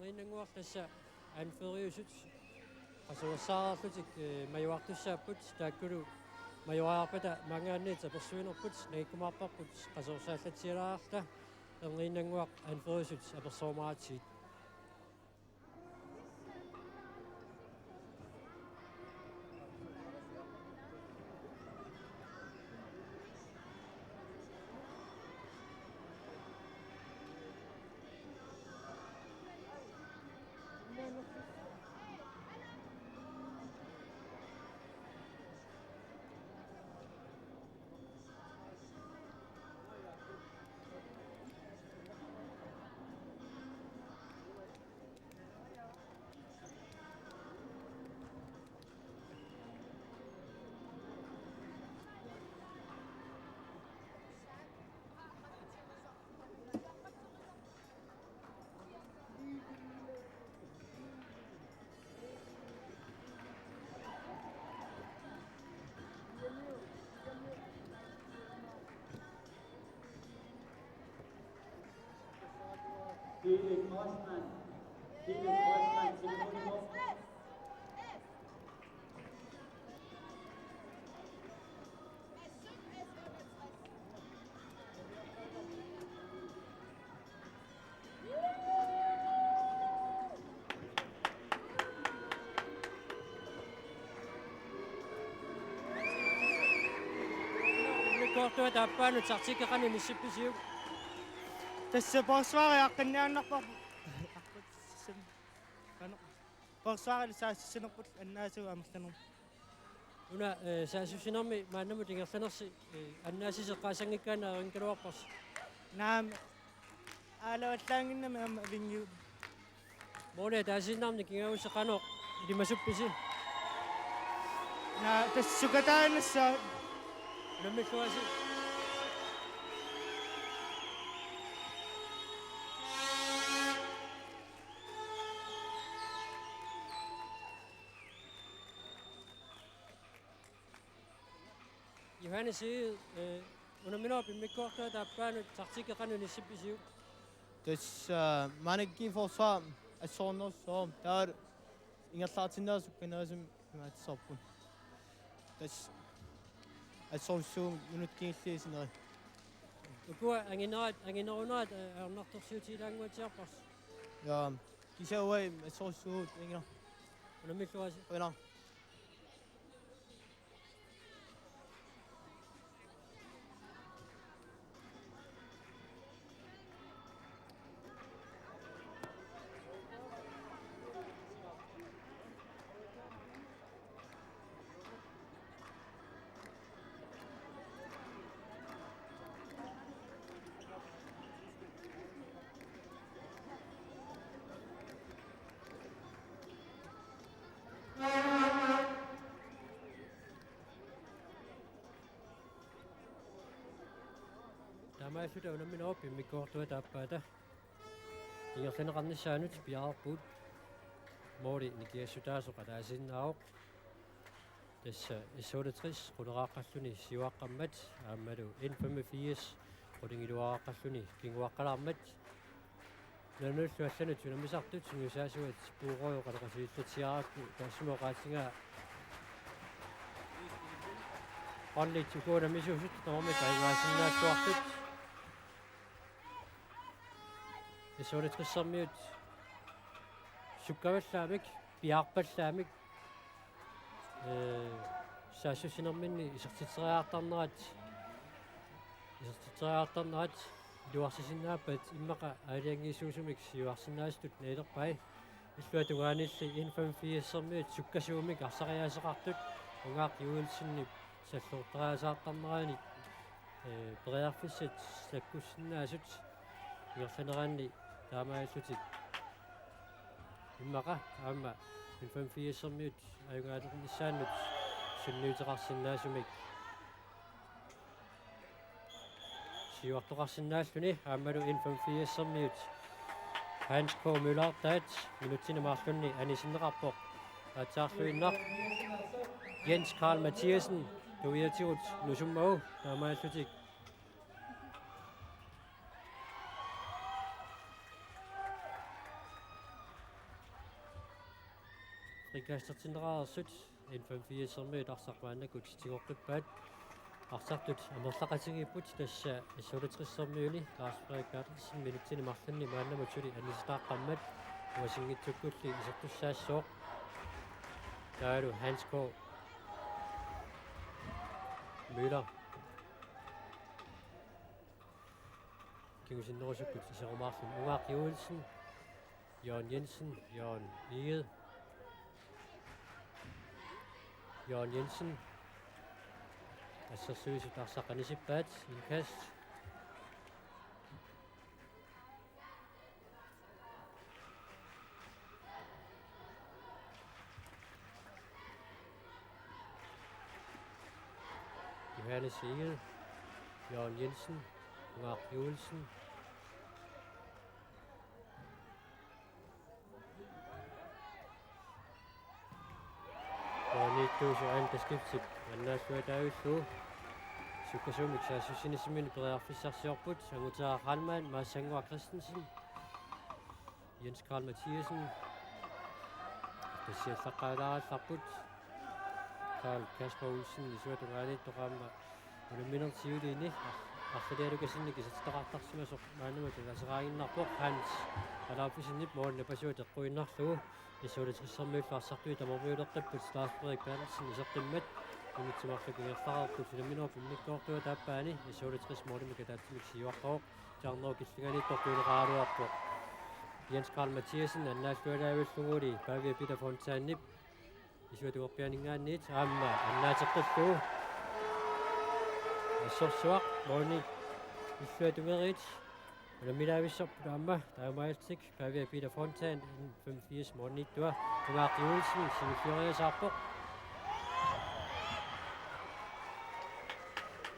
Ringen uaqtassa anferiusut qasuussaarutik majuartussaaput taakkulu majuaarpata mangaannita persuinerput naikkumaarparput qasuursaallatsilaarta ringuaq anferiusut apersoomaraatiit. Philip Osman. Philip Osman, Simon. Kortua taappaanut sartikkeqanuni sippisиук. Tässä forsvaariaqqinniarnarpar forsvaarilla saassinerput annaasuu amertanum Una saasusinermi maannamu tingerlanersi annaasiseqqaasangikkaana rinkaluarpars. naam aalawallaanginnami amma avingiu Mole taasinnarni kingauseqanoq ilimasupпisi. na tassukataanassa Namilluasi. Johannes Ege, under minoppi mikkortua taappaanut sartikkeqanuni sippisиук. Tässä mannekin forsvar er sådan så der er ingen startinders gymnasium med soppen. Das altså så minutkin sådan noget. Ukua anginerunaat arnartorsiutilaanguatiarpars. Ja, de ser ud af så ingen. Namilluasi. Eller Amaisuta unamminoopi mikkoortua taappaata. Ingerlaneqarnissaanut piaarput. Moori nikiassutaasoqa taasinnaaq. Tassa 68 quleraaqalluni siuaqqammat aammalu N85 qulingiluaraqqalluni kinguaqqalaarmat. Nanulluallanut unamisartut nusaasuat puuroyo qalaqasiillatiaraakku taassumoqaatsingaa Onlit ukoonamisuusut normit aigaasinnaastuartut. Isuulitqissarmiut sukkavallaamik piarpallaamik saassusinerminni isertiteriaartarnerat luarsisinnaapat immaqa aaliangiisuusumik siuarsinnaastut nailerpai illuatugaanilli N85-sermiut sukkasuumik arsariaaseqartut ungaaq juulsinni саллууртараасаартарнераани периарфиссат саккуссиннаасут иерсанераанни таамааллутик иммаqa аама 85-сермиут аюнгаалернissaannут сунниутерарсиннаасумик сиуартоқарсиннааллуни аамалу N85-сермиут Hans K. Møller taat minutinemaarlunni anisиннеқарпоқ атсаарлуиннар Jens Karl Mathiasen Duiatiut Nusumau taamaallutik Rikastertinerarsut N85-sermiut arsarmaannakut tigorluppaat arsartut amerlaqatigiput tassa isuulitrissermiuni Lars Frederik Bertelsen minutinemarlunni maannamutuli anisitaaqqammat uasingittukkulli isertussaassooq taalu Hans K. Møller kingusinnerusukkut iserumaarlun Ungaaq Juulsen Jørgen Jensen Jørgen Eged Jørgen Jensen assersuisut arsaqanisippaat inkast Johannes Eged, Jørgen Jensen, Ungaaq Juulsen, Niittuusuan taskipsit annaassuataavullu sukkasumik saassussinissimini periarfissarsiorput angutaar Ralman Maasangua Christensen Jens Karl Mathiasen tassiallaqqaalaarallarput Karl Kasper Olsen isuatungaaliittoqaamma unamminertiuliini арлалиалукасинник исатитақартарсимасоқ маанамат ласераагиннарпоқ Hans алааффисиннип моорнапасуа теққуиннарлугу исуулитриссермиуллаарсартуи тамормиулеққиппут Lars Frederik Bertelsen исертиммат унитсимарлукингерлаарпут филминерпу миккоортуа тааппаани исуулитрис моорнамика таатсимик сиуаққоо жаарноо киллиганииттортуинеқаалуарпоқ Jens Karl Mathiasen аннааллуалаавиллугули Pavia Peter Fontaanniп исуатугорпианингаанниит аама аннаатеққиллугу ассорсуақ моорни иллуатугерит Ulamilaavissorput aamma taamailtik Pavia Peter Fontaan 85 moorniittua Ungaaq Juulsen simiffioriasaarpoq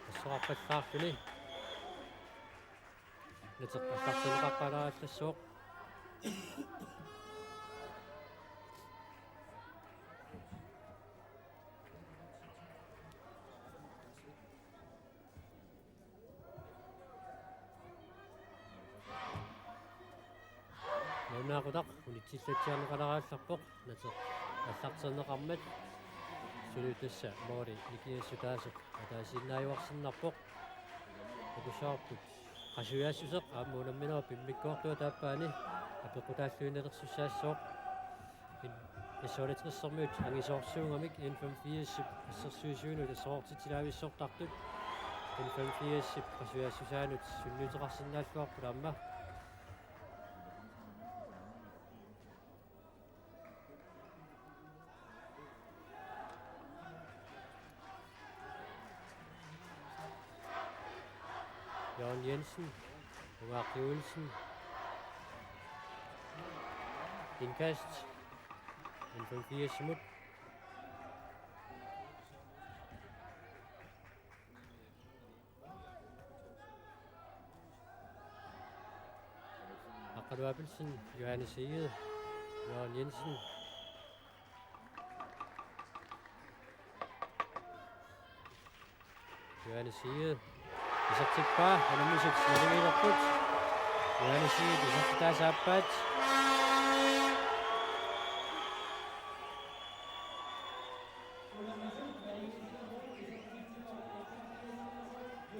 assoqarpallaarluni nateqqallartuneqaqqalaarallassuoq Naaqutaq unitsillatiarneqalaraallарpoq nateq аллартэрнеқармат сулутасса моори никиассутаасак атаасиннааюарсиннарпоқ акусаарпут qasuiaassусеқ аама унамминера пиммиккоортуа тааппаани апеқутааллуиннерсуссаассооқ исолитрissермиут ангисоорсуунгамик N85 ассерсуисуунут ассоортитилаависсортартут N85 qasuiaassусаанут сунниутерарсинааллуарпут аама Jørgen Jensen, Ungaaq Juulsen, indkast, N85 smut. Akadu Abelsen, Johannes Egede, Jørgen Jensen, Johannes Egede, Isar Tikpa, Anumusik, Snadimir Put, Johannes Egede, Isar Titas Abbat,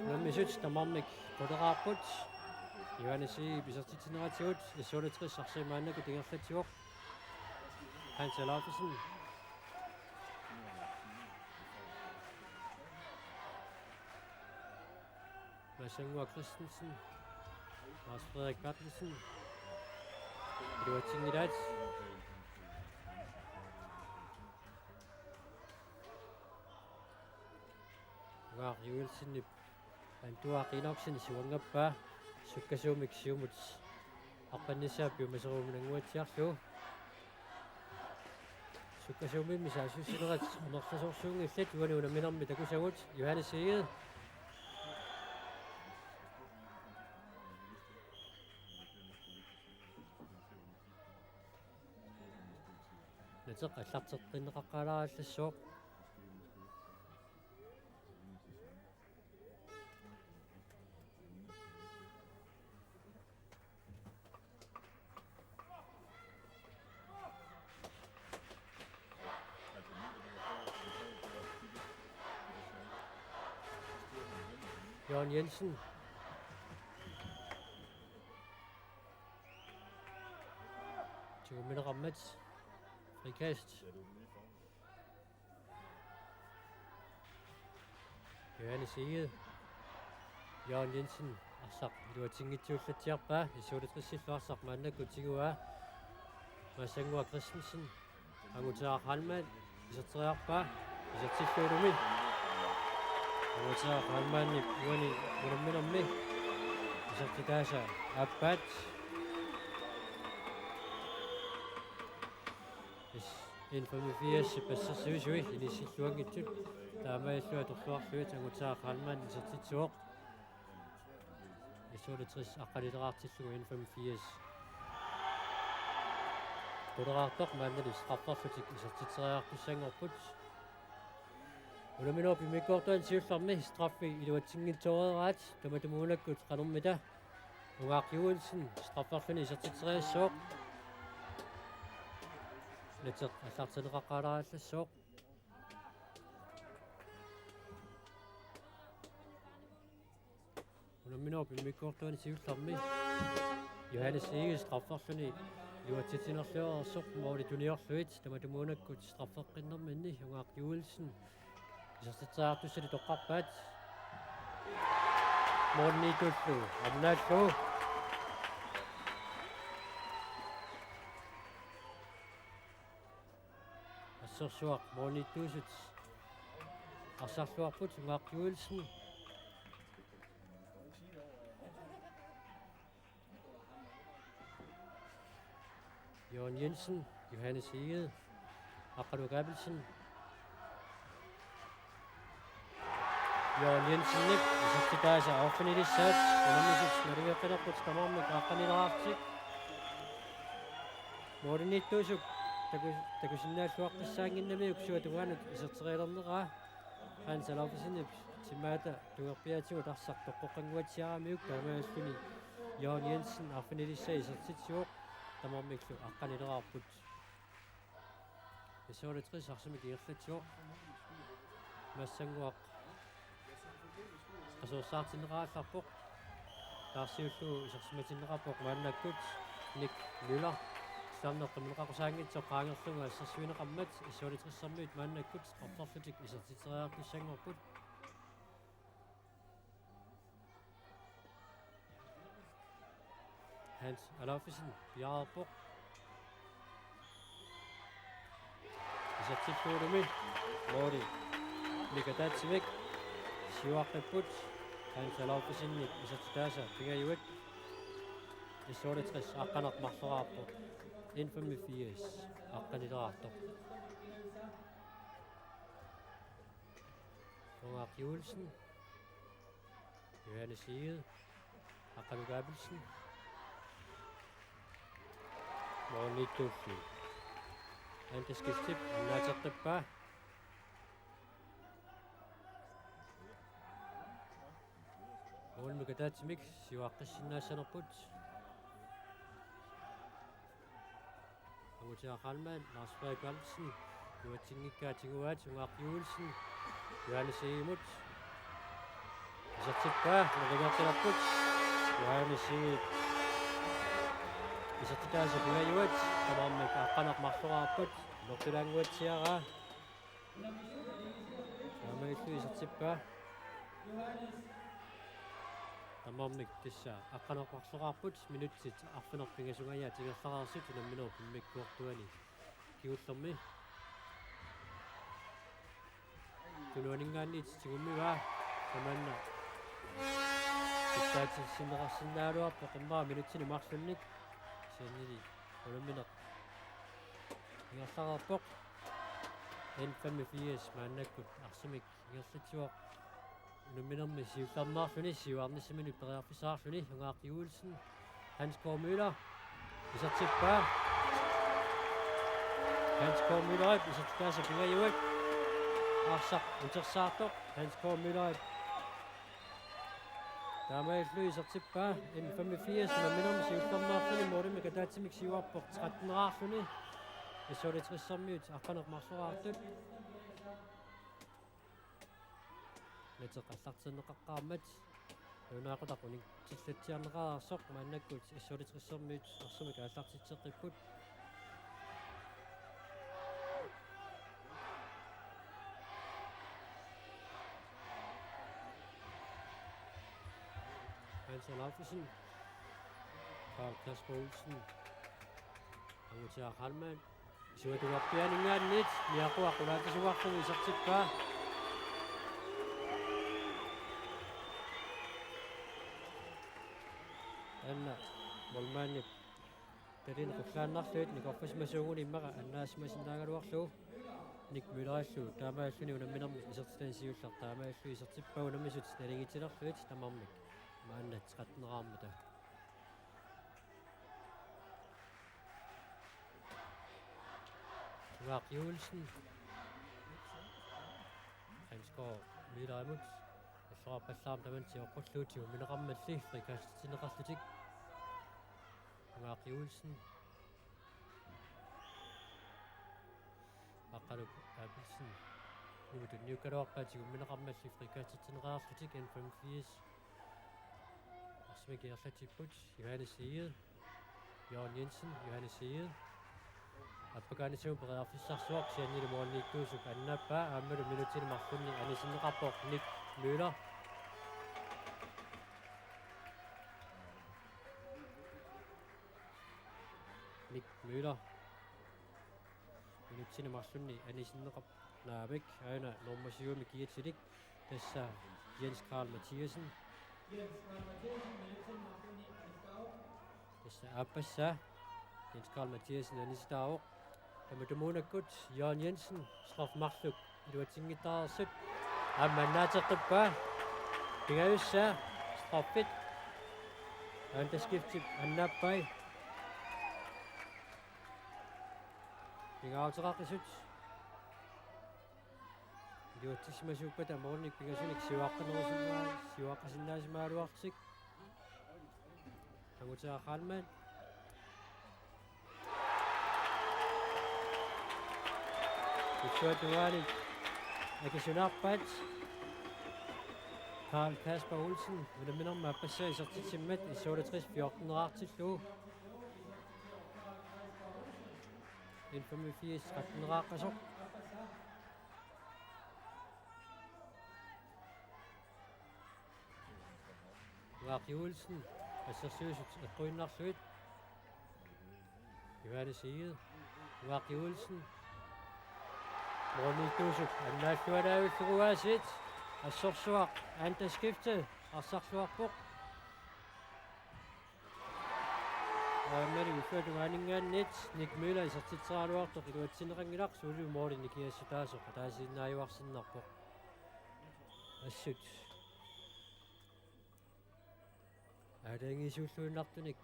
Anumusik, Tamamik, Kodaraput, Johannes Egede, Isar Titinratiut, Isoletris, Arsemane, Gedingerfletiok, Hans Alafesen, Masengua Christensen, Lars Frederik Bertelsen, Edward Tingidat, Var Juelsen, Antua Rinoksen, Siwangapa, Sukasumik Siumuts, Apanisa, Biomasarum Nanguatiarlo, Sukasumi, Misasu Sinrat, Northasung, if it were a minimum with the Kusawut, Johannes Egede, Netaq allarteqqinnaqaqqalaallasuuq Jørgen Jensen, Tjomine Rammets, frikast. Johannes Egede, Jørgen Jensen, Arsaq, Luatingitjuullatiarpaa, Isuuletrissilluarsaq maannakkutigua, Masangua Christensen, Angutaaq Halman, Isarteriarpaa, Isartilluulumi, Angutaaq Halmannik, Unaminammi, Isartitaasa, Abbat, Infamifia, Passasui, Inissilluangitut, Taamaillua torluarluit, Angutaaq Halman, Isartitsuoq, Isuuletris aqqalileraartillugu Infamifia. Quleraartoq maannalis qaffarlutik isartiteriartussangerput. Ulamino pimikkortuan siullarmi straffi iluatingiltoreeraat tamatumuunakkut qanermita ungaaqjuulsin straffarluni isartiteriassuoq. Netaq allarteleqaqqaalaraаллассуоq. Ulamino pimikkortuan siullarmi Johannes Egede straffarluni Luatitinerluarersuq mooli tuniorluit tamatumuunakkut straffeqqinnerminni ungaaqjuulsin isartiteriartussali toqqarpaat moorniitullu amnaallu assersuaq moorniittuusut arsarluarput ungaaqjuulsin Jørgen Jensen, Johannes Egede, Akadu Abelsen, Jørgen Jensen, Isartitaasa Auffenilissat, Unamusik, Nariviqqinerput Tamarmik Aqqanileraartik, Mooriniittuusuk, Takusinnaalluaqqissaanginnami uksuatuanut isarteriilerneraa, Hans Alafesinip, Timaata, Tungerpiatigu tarsaq toqqoqqanguatiaramiuk, Taamaalluni, Jørgen Jensen, Auffenilissa, Isartitsuoq, Tamarmiklu aqqanileraarput. Isuuletris arsimik iirlatiuq massanguaq qasuursaartineraалларпоq taarsiullu isarsimatinnerappoq maannakkut Nick Müller saarnerqimneqaqusaangitsoq qaangerlunga assarsuineqammat isuuletrissarmiut maannakkut qartarlutik isartiteriartussangerput Hans Alafesen Bjarreborg Isartilluulumi Moodi Mikatatsivik Siuaqqiput Hans Alafesennik Isartitaasa Pingajuat Isuuletris aqqanermarleraarpoq Infamifia aqqanileraartoq Ungaaqjuulsen Johannes Egede Akadu Abelsen Mornittuullu. Antaskiftit annaatertappaa. Målmika taatsimik siuaqqissinnaassanerput. Amutia Khalman, Lars Frederik Balsen, Juatingikkaatiguaat, Ungaarjuulsen, Johannes Egemut. Isartippaa, navigaartilarput. Johannes isartitaasa pigajuat, tamarmik aqqanarmarluqaarput, nortulaanguatsiaraa. Saamaillu isartippaa. Tamarmik tissa aqqanarmarluqaarput, minutsit arfinerpingasungaya tigerlararsut unamminor pimmikkuortuani. Kiullermi. Tuluaningaanniit tigummigaa tamanna. Ittaatsinnerarsinnaaluarpo qimmaa minutsini marlunnik. Siannili unamminaq. Tigerlararpoq. N85 maannakkut arsimik igerlitsuoq. Unamminermi siullarnaarluni siuarnissamini periarfisaarluni Ungaarjuulsen, Hans Kåre Møller. Isartippaa. Hans Kåre Møller isartitaasa pingajuak. Arsaq intersaartoq Hans Kåre Møller. Taamaillu isartippaa N85 unamminermi siullarnaarluni Morten Taatsimik siuarpoq 13-raarluni. Исолитрissarmiut aqqanermarluqaartut. Nateqallartinneqaqqaarmat unaaqutaqqunik tillatsiarneqararsoq maannakkut исолитрissarmiut arsumik aallartitseqqipput. Hans Olafsen, Carl Kasper Olsen, Amutia Khalman. Suatuappianingaannit miaquaqqulaatisuarlugu isartippaa. Anna molmaannip talinequllaannarluit nikorfasmasuuguni immaqa annaasimasinnaagaluarlugu nik mylaallu taamaalluni unamminermi isertitansiullar taamaallu isertippaa unammisut nalingitilerluit tamarmik maannat 13-raarmuta. Ungaarjuulsen, Hans Kåre Møller. Sorpallaam tamansi oqqulluutigu mineqarmalli frikaastineqarlutik. Ungaarjuulsen. Aqqaluk Abelsen. Nuutut niukkaluarpaatigu mineqarmalli frikaastineqarlutik N85. Arsmik erlatipput Johannes Egede, Jørgen Jensen, Johannes Egede. Appagaanisuun periarfissarsuaq siannili muanniikkuusuk annappaa aammalu minutini marlunni anisinneqarpoq Nik Møller. Nik Møller. Minutini marlunni anisinneqarp naavik aina normasiuumi kiitsilik tassa Jens Karl Mathiasen. Tassa appassa Jens Karl Mathiasen anisitaaroq. Tamatumuunakkut Jørgen Jensen strafmarluk iluatingittaarsut ammannaatеққиппаа пигаюссаа страффит антаскифтип аннааппай пигааутеқаққисут иluатсимасууппата моорник пигасуник сиуаққанерусунгаа сиуаққасиннаасимаалуартик Amutia Khalman. Utsuatuanik Akissunarpat Carl Kasper Olsen unamminerma appassaa isertitsimmat 68-14 N85 13 Ungaarjuulsen assarsuusut eqquinnarluit Johannes Egede Ungaarjuulsen Mornittuusuk annaallualaavulluguaasit assorsuaq antaskifte arsarluarpoq Meri ufuatuaaningaannit Nik Møller isertitseraaluartoq iluatsineqangilaq suulu moorli nikiassutaasoq taasiinnaayuarsinnarpoq assut Adangisulluunnartunik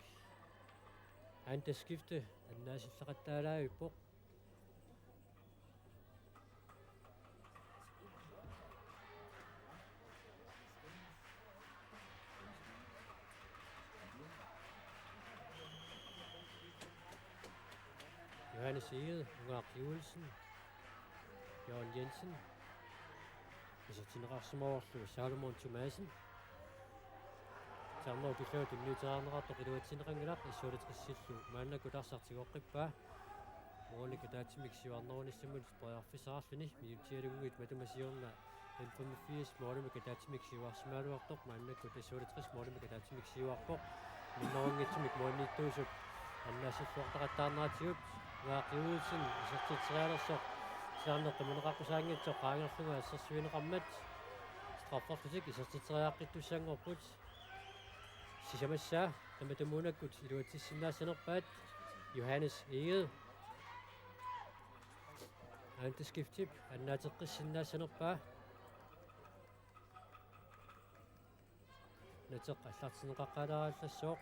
Ante skifte, annaasillaqattaala ippoq. Johannes Egede, Ungar Juelsen, Jørgen Jensen, Isatinerarsumoorlu Salomon Thomasen. Samno killot imniutaarnerartoq iluatsinerangalaq issualitrissillu maannakutarsaartigoqqippaa moolik taatimik siuarnerunissumut qoyarfisaralluni miutialugungit matumasiorna 85 moolimik taatimik siuarsimaaluartoq maannakut issualitris moolimik taatimik siuarpoq minnerungitsumik moonniittuusut аннаасиллуартақаттаарнаатигут уаақиуутсин исертитсериалерсоқ сиарнертамунеқаққусаангитсоқ qaangerluga ассерсуинеқармат страффартусик исертитсериааққиттуссаангорпут сисамассаа таматамуунаккут илуатсиссинаассанерпаат Johannes Egede антискифтип аннаатеққиссинаассанерпаа натеқ аллартинеқаққалаараллассооқ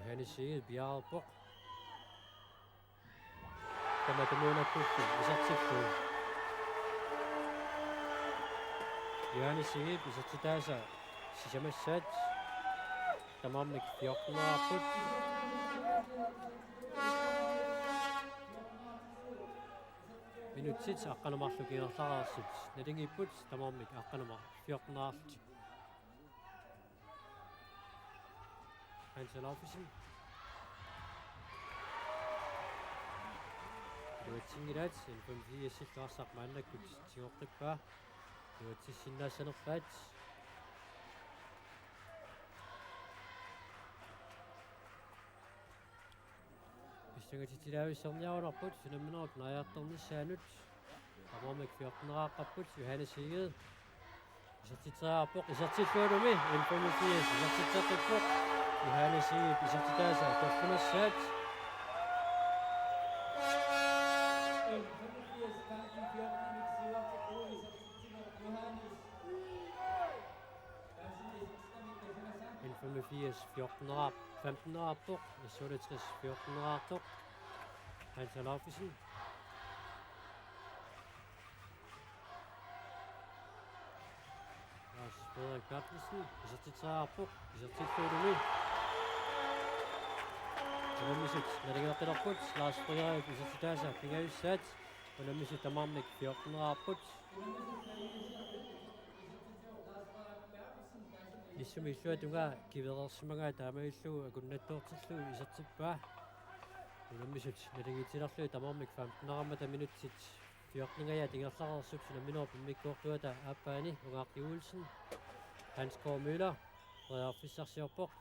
Johannes Egede Bjerreborg. Tamatamuunakkuukku isartikku. Johannes Egede isartitaasa sisamassaat tamammik 14-arput. Minutsit aqqanamarlu kinerlaraarsit nalingipput tamammik aqqanamar 14-arlut. Hans Laufsen. Luatsingilat en 5-4 sillarsaaq maannakkut tigoqqippaa. Luatissinnaassanerpaat. Pistangatitilaavisserniarularput sunamminerup nariartornissaanut. Tamammik 14-araqqapput Johannes Egede. Isartiteraarpoq isartillualumi en 5-4 isartiteqqippoq. Johannes Egede isartitaasa torfunassaat. En 85 14-arp 15-arpoq issualitris 14-artoq Hans Laufsen. Lars Frederik Bertelsen isartiteraarpoq isartillualumi. Unammisit naligineqqilerput Lars Frederik isartitaasa pingavissaat unammisit tamammik 14-arput. Issumi illuatunga kiverersimagaa taamaillu akunnattoortillu isartippaa. Unammisut naligitilerlu tamammik 15-aramata minutsit 14-ngaya tingerlarersup sunamminerup immikkuortuata aappaani Ungar Juelsen, Hans K. Møller, Frederik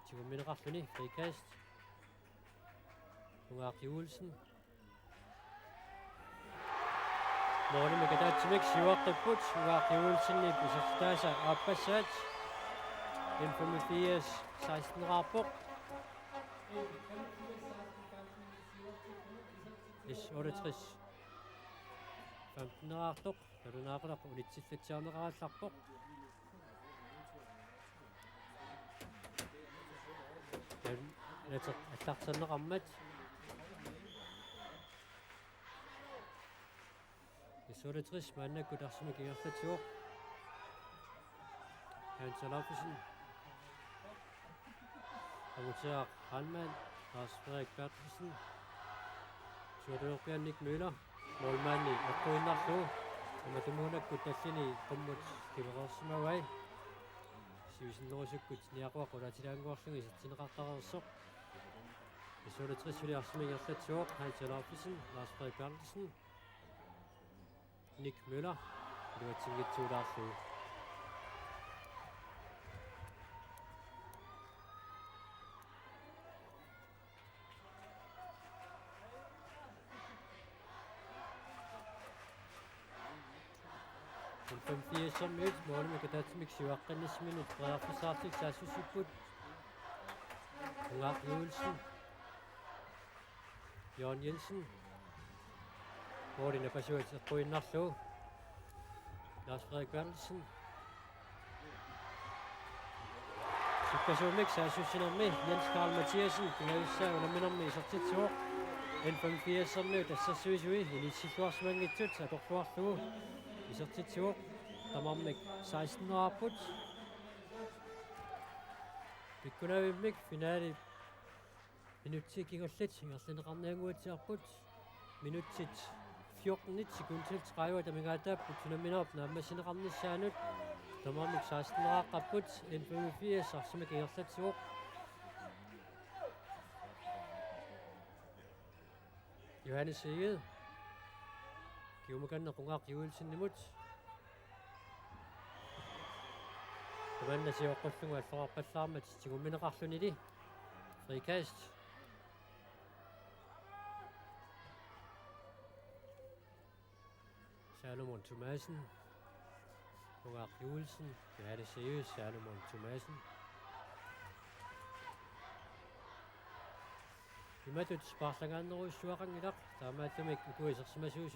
tigumineqarluni frikast. Ungar Juelsen. Moolimik ataatimik siuaqqipпут Ungar Juelsenni isartitaasa aappassaat. En 85 16-arpoq. Is 68 15-artoq nalunaaqulaq ulitsillatiarneraallarpoq. Nateq аллартаннеқармат. Исулитрис мааннаккут арсимик ингерлатигоқ. Hans Laufsen. Amatør Hanmann, Lars Frederik Bertelsen, Sjordørpjern Nick Møller, målmand i Akkuinarlu, Amatamuunakkut tallini qummut kimerersimavai. Sivisinnerusukkut niaqua qulatilaanguarlugi isattineqartarersoq. Isuulitrisuli arsimingerlatsuoq Hans Laufsen, Lars Frederik Bertelsen, Nick Møller, luatingitsuulaarlu. En 5-4 minut moolimik ataatimik siuaqqannisminut qoyarfisaartik saassussipput Ungar Juelsen. Jørgen Jensen. Morten er baseret på en Narlo. Lars Frederik Bertelsen. Situation mix er Susanne med Jens Karl Mathiasen. Det er jo så under minder med så tæt så. En 5-4 som mød, der så synes vi i situation i tøt, så der får du. I så tæt så. Der må man 16 år put. Vi kunne have mig finale. Minut til gik og slet, og sådan rammer jeg ud til at put. Minut til 14 sekunder til 30, der man gør der på tunnelen op, når man sin rammer særligt. Der må man 16 år kaput, en 85, så som jeg gik og slet så. Johannes Egede. Giver mig gerne nogle gange Juelsen imod. Hvordan der ser rystning af for at sammen at de kunne minde resten i det. Frikast. Salomon Thomasen. Nogle gange Juelsen. Johannes Egede. Salomon Thomasen. Vi mødte et spørgsmål over i Sørang i dag. Der er mødte mig ikke gået som jeg synes.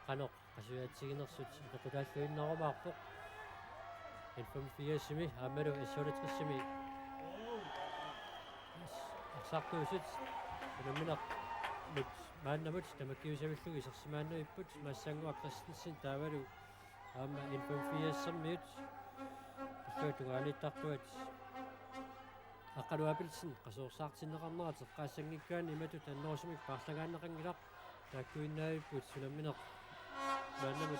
Kanok, altså jeg tænker så det kunne da finde over marker. En 5-4 semi, har med det så det 3 semi. Jeg sagt det så det minder med manden med der giver sig vel så som manden i put med Sanger og Christensen der var det. Ham en 5-4 semi. Det førte du lidt der på et Akadu Abelsen, altså sagt sin rammer, altså Christian ikke gør i med den når som ikke bare snakker andre ringe der. Der kunne nøje på et sådan minder. Manden med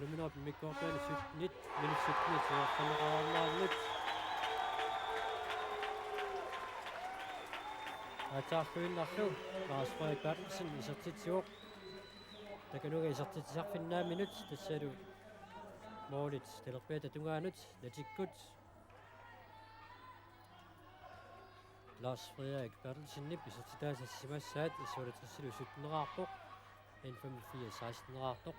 nu minder op med godt der i 17 minut så kan der rammer lidt. Og tager følgen der så. Lars Frederik Bertelsen i så tit til år. Der kan nu i så tit til at finde en minut, det ser du. Målet stiller bedre du gør nyt. Det er godt. Lars Frederik Bertelsen nip i så til der så siger sat i så det 17 rapport. En 5-4-16 rapport.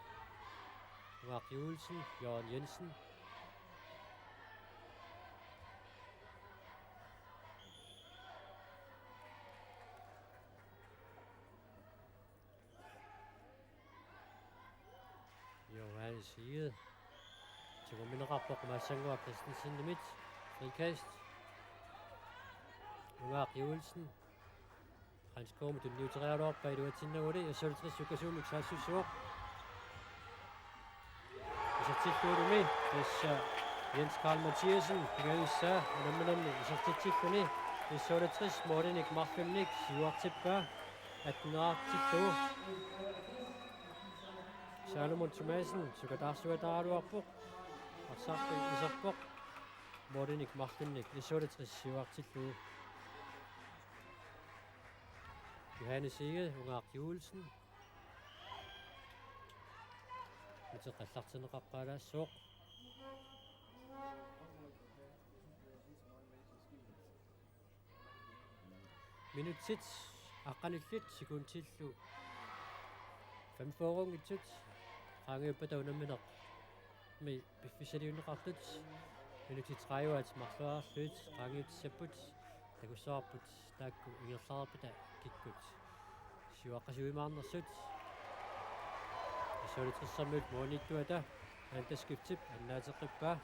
Mark Juelsen, Jørgen Jensen. Johannes Egede. Til min rapport med Sanger og Christensen i midt. Frikast. Mark Juelsen. Han skår med den neutrale op bag det til noget. Jeg så det 3 stykker så mycket så så. Så tit går du med. Det Jens Karl Mathiasen. Det gør vi så. Og nemlig så tit går ned. Det så det 60. Morten ikke Marken ikke. 7 år tilbage. 18 år til 2. Salomon Thomasen. Så kan der så der du op på. Og så så på. Morten ikke Marken ikke. Det så det 60. 7 år til 2. Johannes Egede, Mark Juelsen. Det er sagt sådan rapport så. Minut tid. Akkurat lidt sekund til slut. 5 forrung i tid. Range på der under minder. Med befiser det under rettet. Minut til 3 år at markere slut. Range til seput. Der kunne så på der kunne ingen klar på der. Gik godt. Syv kan syv mand og sødt. Så det er så mødt morgen ikke der. Han der skiftet. Han er til ribba.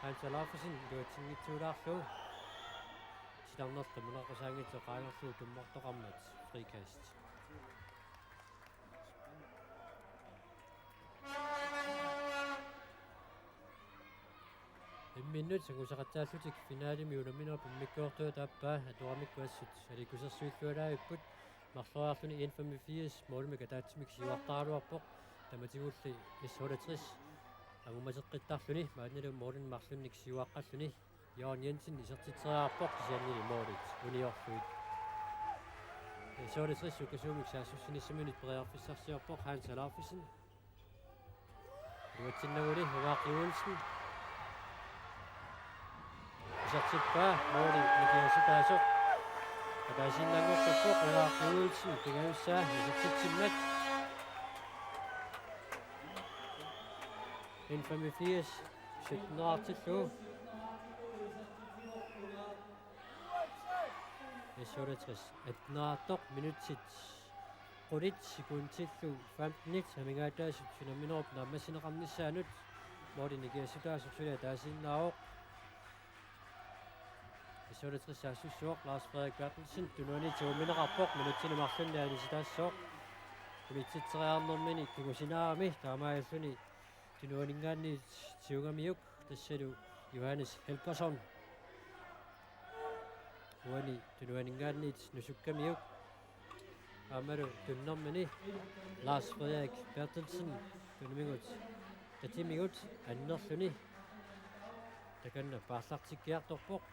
Han tager lav for sin. Det var ting i 2 dage så. Siden nok der må også hænge til rækker så du må der ramme et frikast. En minut så kunne så rette slut til finale med under minder på mit godt der bag at du har mit godt slut. Så det kunne så sygt for dig på Marklar sådan 1,85 mål med gadat mix i Wattaro på. Der må til udse i så det 60. Og må man så rigtig dafni, men det Morten Martin ikke siger akkurat. Jørgen Jensen i så til 3 på sådan i målet. Uni og født. Så det 60 så kan så mix så sådan i minut bredere for så ser på Hans Alafisen. Det var til noget det Mark Juelsen. Så til bare Morten det så der så. Og der er sin der går på og Juelsen, det kan jo så det til med. En 85, 17 år til 2. 68 atnaartoq minutit qulit sekuntillu 15 hamingaattaasut sunaminerup naammassineqarnissaanut moorinigiassutaasorsulia taasinnaaroq 68 saassussuoq Lars Frederik Bertelsen tunuani tuumineqarpoq minutinumarlunnianisitaassooq kulitsitseriarnermini kingusinaarami taamaaalluni tunuaningaanni tiungamiuk tassalu Johannes Helgersson uani tunuaningaanniit nusukkamiuk amaru tunnermini Lars Frederik Bertelsen tunumingut tatimigut annerluni takanna paarlartikkiartorpoq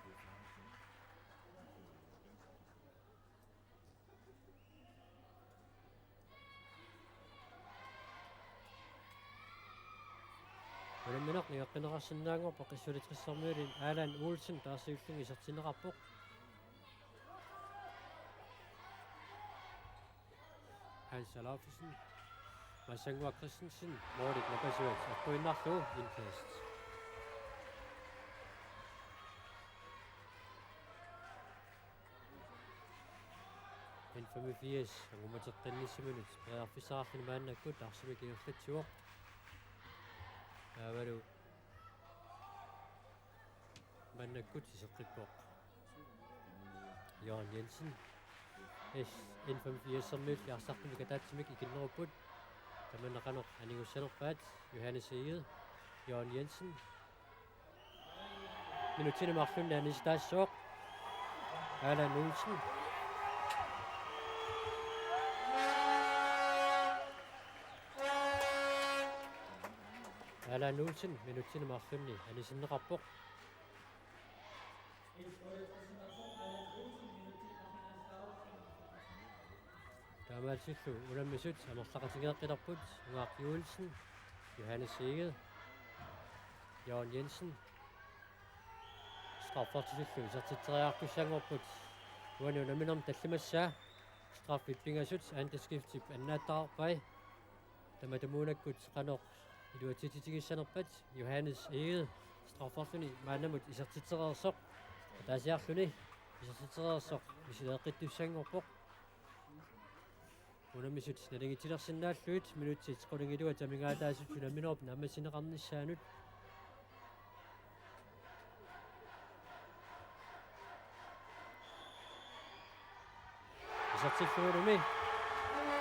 Ulammineq niaqqinerassinaanngorpoq qissulitrissarmiulin Alan Olsen taasiullungi isertineqarpoq Hans Alaufusen Masangua Christensen Mordik napasuat appuinnarlu inkast 85 angumateqqinnissumunut prearfissaarluni maannakkut arsumikiullatsuoq Avaru maannakkut iserqippoq Jørgen Jensen 85 jarsartumi kataatsimik ikinnerupput tamannaqanoq anigussanerpaat Johannes Egede Jørgen Jensen minutinumarlunni anisitaassuoq Alan Olsen Alan Olsen minutinumarlunni anisinneqarpoq Taamaalsillu ulammisut amerlaqatigeeqqilerput Ugaaq Juulsen Johannes Egede Jørgen Jensen straffartisillu isertiteriartussangorput uani ulaminerm tallimassaa straffipingasut antaskiftip annaattaarpai tamatumuunakkut qanoq iluatitigisanerpat Johannes Egede straffarluni maannamut isertiterersoq taasiarluni isertiterersoq isileeqqittussangorpoq Unamisut nalingitilersinnaalluit minutsit qulingilua tamingaataasut unaminerp naammassineqarnissaanut isertilluunumi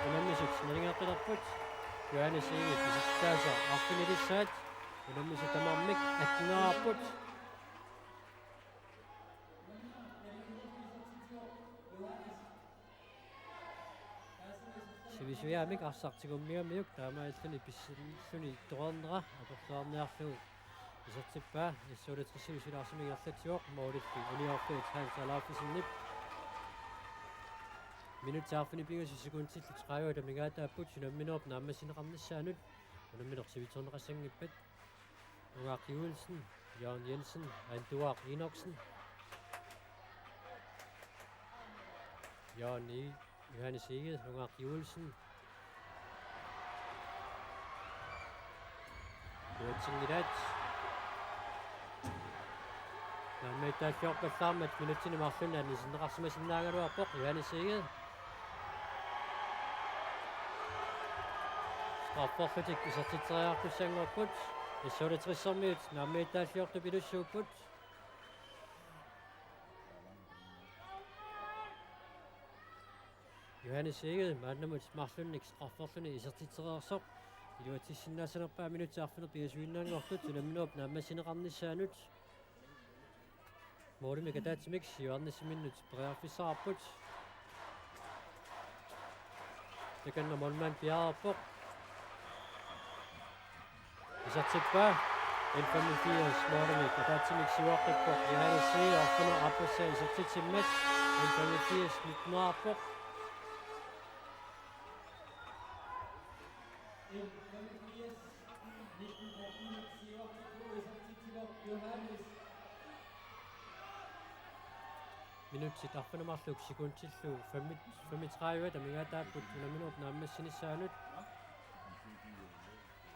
unamisut nalingeeqqilerput Johannes Egede isertaasa arfinilissaat unamisut tamarmik atneeraarput Sivisuiamik arsartigummiamiuk taamaalluni pissilluni toornera atorlaarniarlugu isertippaa issuulitrissivisuilaarsimigerlatiuoq moolilli uniorfluit Hans Alaufusinnip minutaarfuni pingusi sekuntillu 30 tamingaataapput sunamminerp naammassineqarnissaanut unammineq siviterneqassangippat Ugaaq Juulsen Jørgen Jensen Anduaq Inoksen Johannes Egede Ugaaq Juulsen Uatsingilaat naammaitaaffiorpallaarmat minutinumarlunni anisinneqarsimasinnaagaluarpoq Johannes Egede straffarlutik isertiteriartussangorput issulatrissarmiut naammaitaaffiortu pilussuupput Johannes Egede maannamut marlunnik straffarluni isertiterersoq iluatissinnaassanerpaa minutaarfiner pigasuinnaangortut unamminerp naammassineqarnissaanut moorimi kataatsimik siuarnissiminnut prearfissaarput takanna molmaan piaarpoq isertippaa 85 moorimi kataatsimik siuarqippoq Johannes Egede arfuna appassa isertitimmat 85 nitnaarpoq minutsit arfunamarluk sekuntillu 35 tamingaataapput unaminerp naammassinissaanut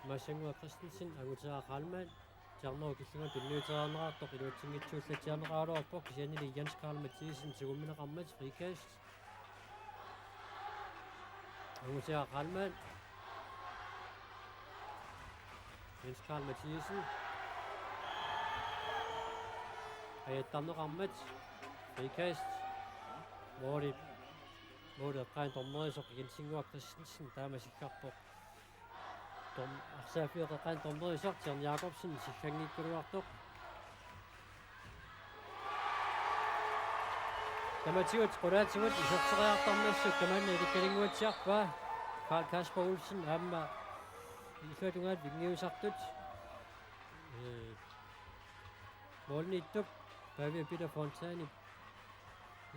Masangua Christensen Agutera Ralman Jarno killunga tunnuuteraaneraartoq iluutsingitsuullatiarneraaluarpoq kisianili Jens Karl Mathiesen sigumineqarmat frikast. Angusia Ralman. Jens Karl Mathiesen. Ajattarneqarmat frikast. Målet qain tormerisoq Jensingua Christensen taamasikkarpoq. Arsaaffiuqa qain tormerisoq Tjern Jacobsen sillangikkuruartoq. Tamatigut qulaatigut iserteriartarnassuk tamanni ilikkalinguatsiarpa Karl Kasper Olsen aamma illuatungaat vigniusartut. Målniittup Pavia Peter Fontani.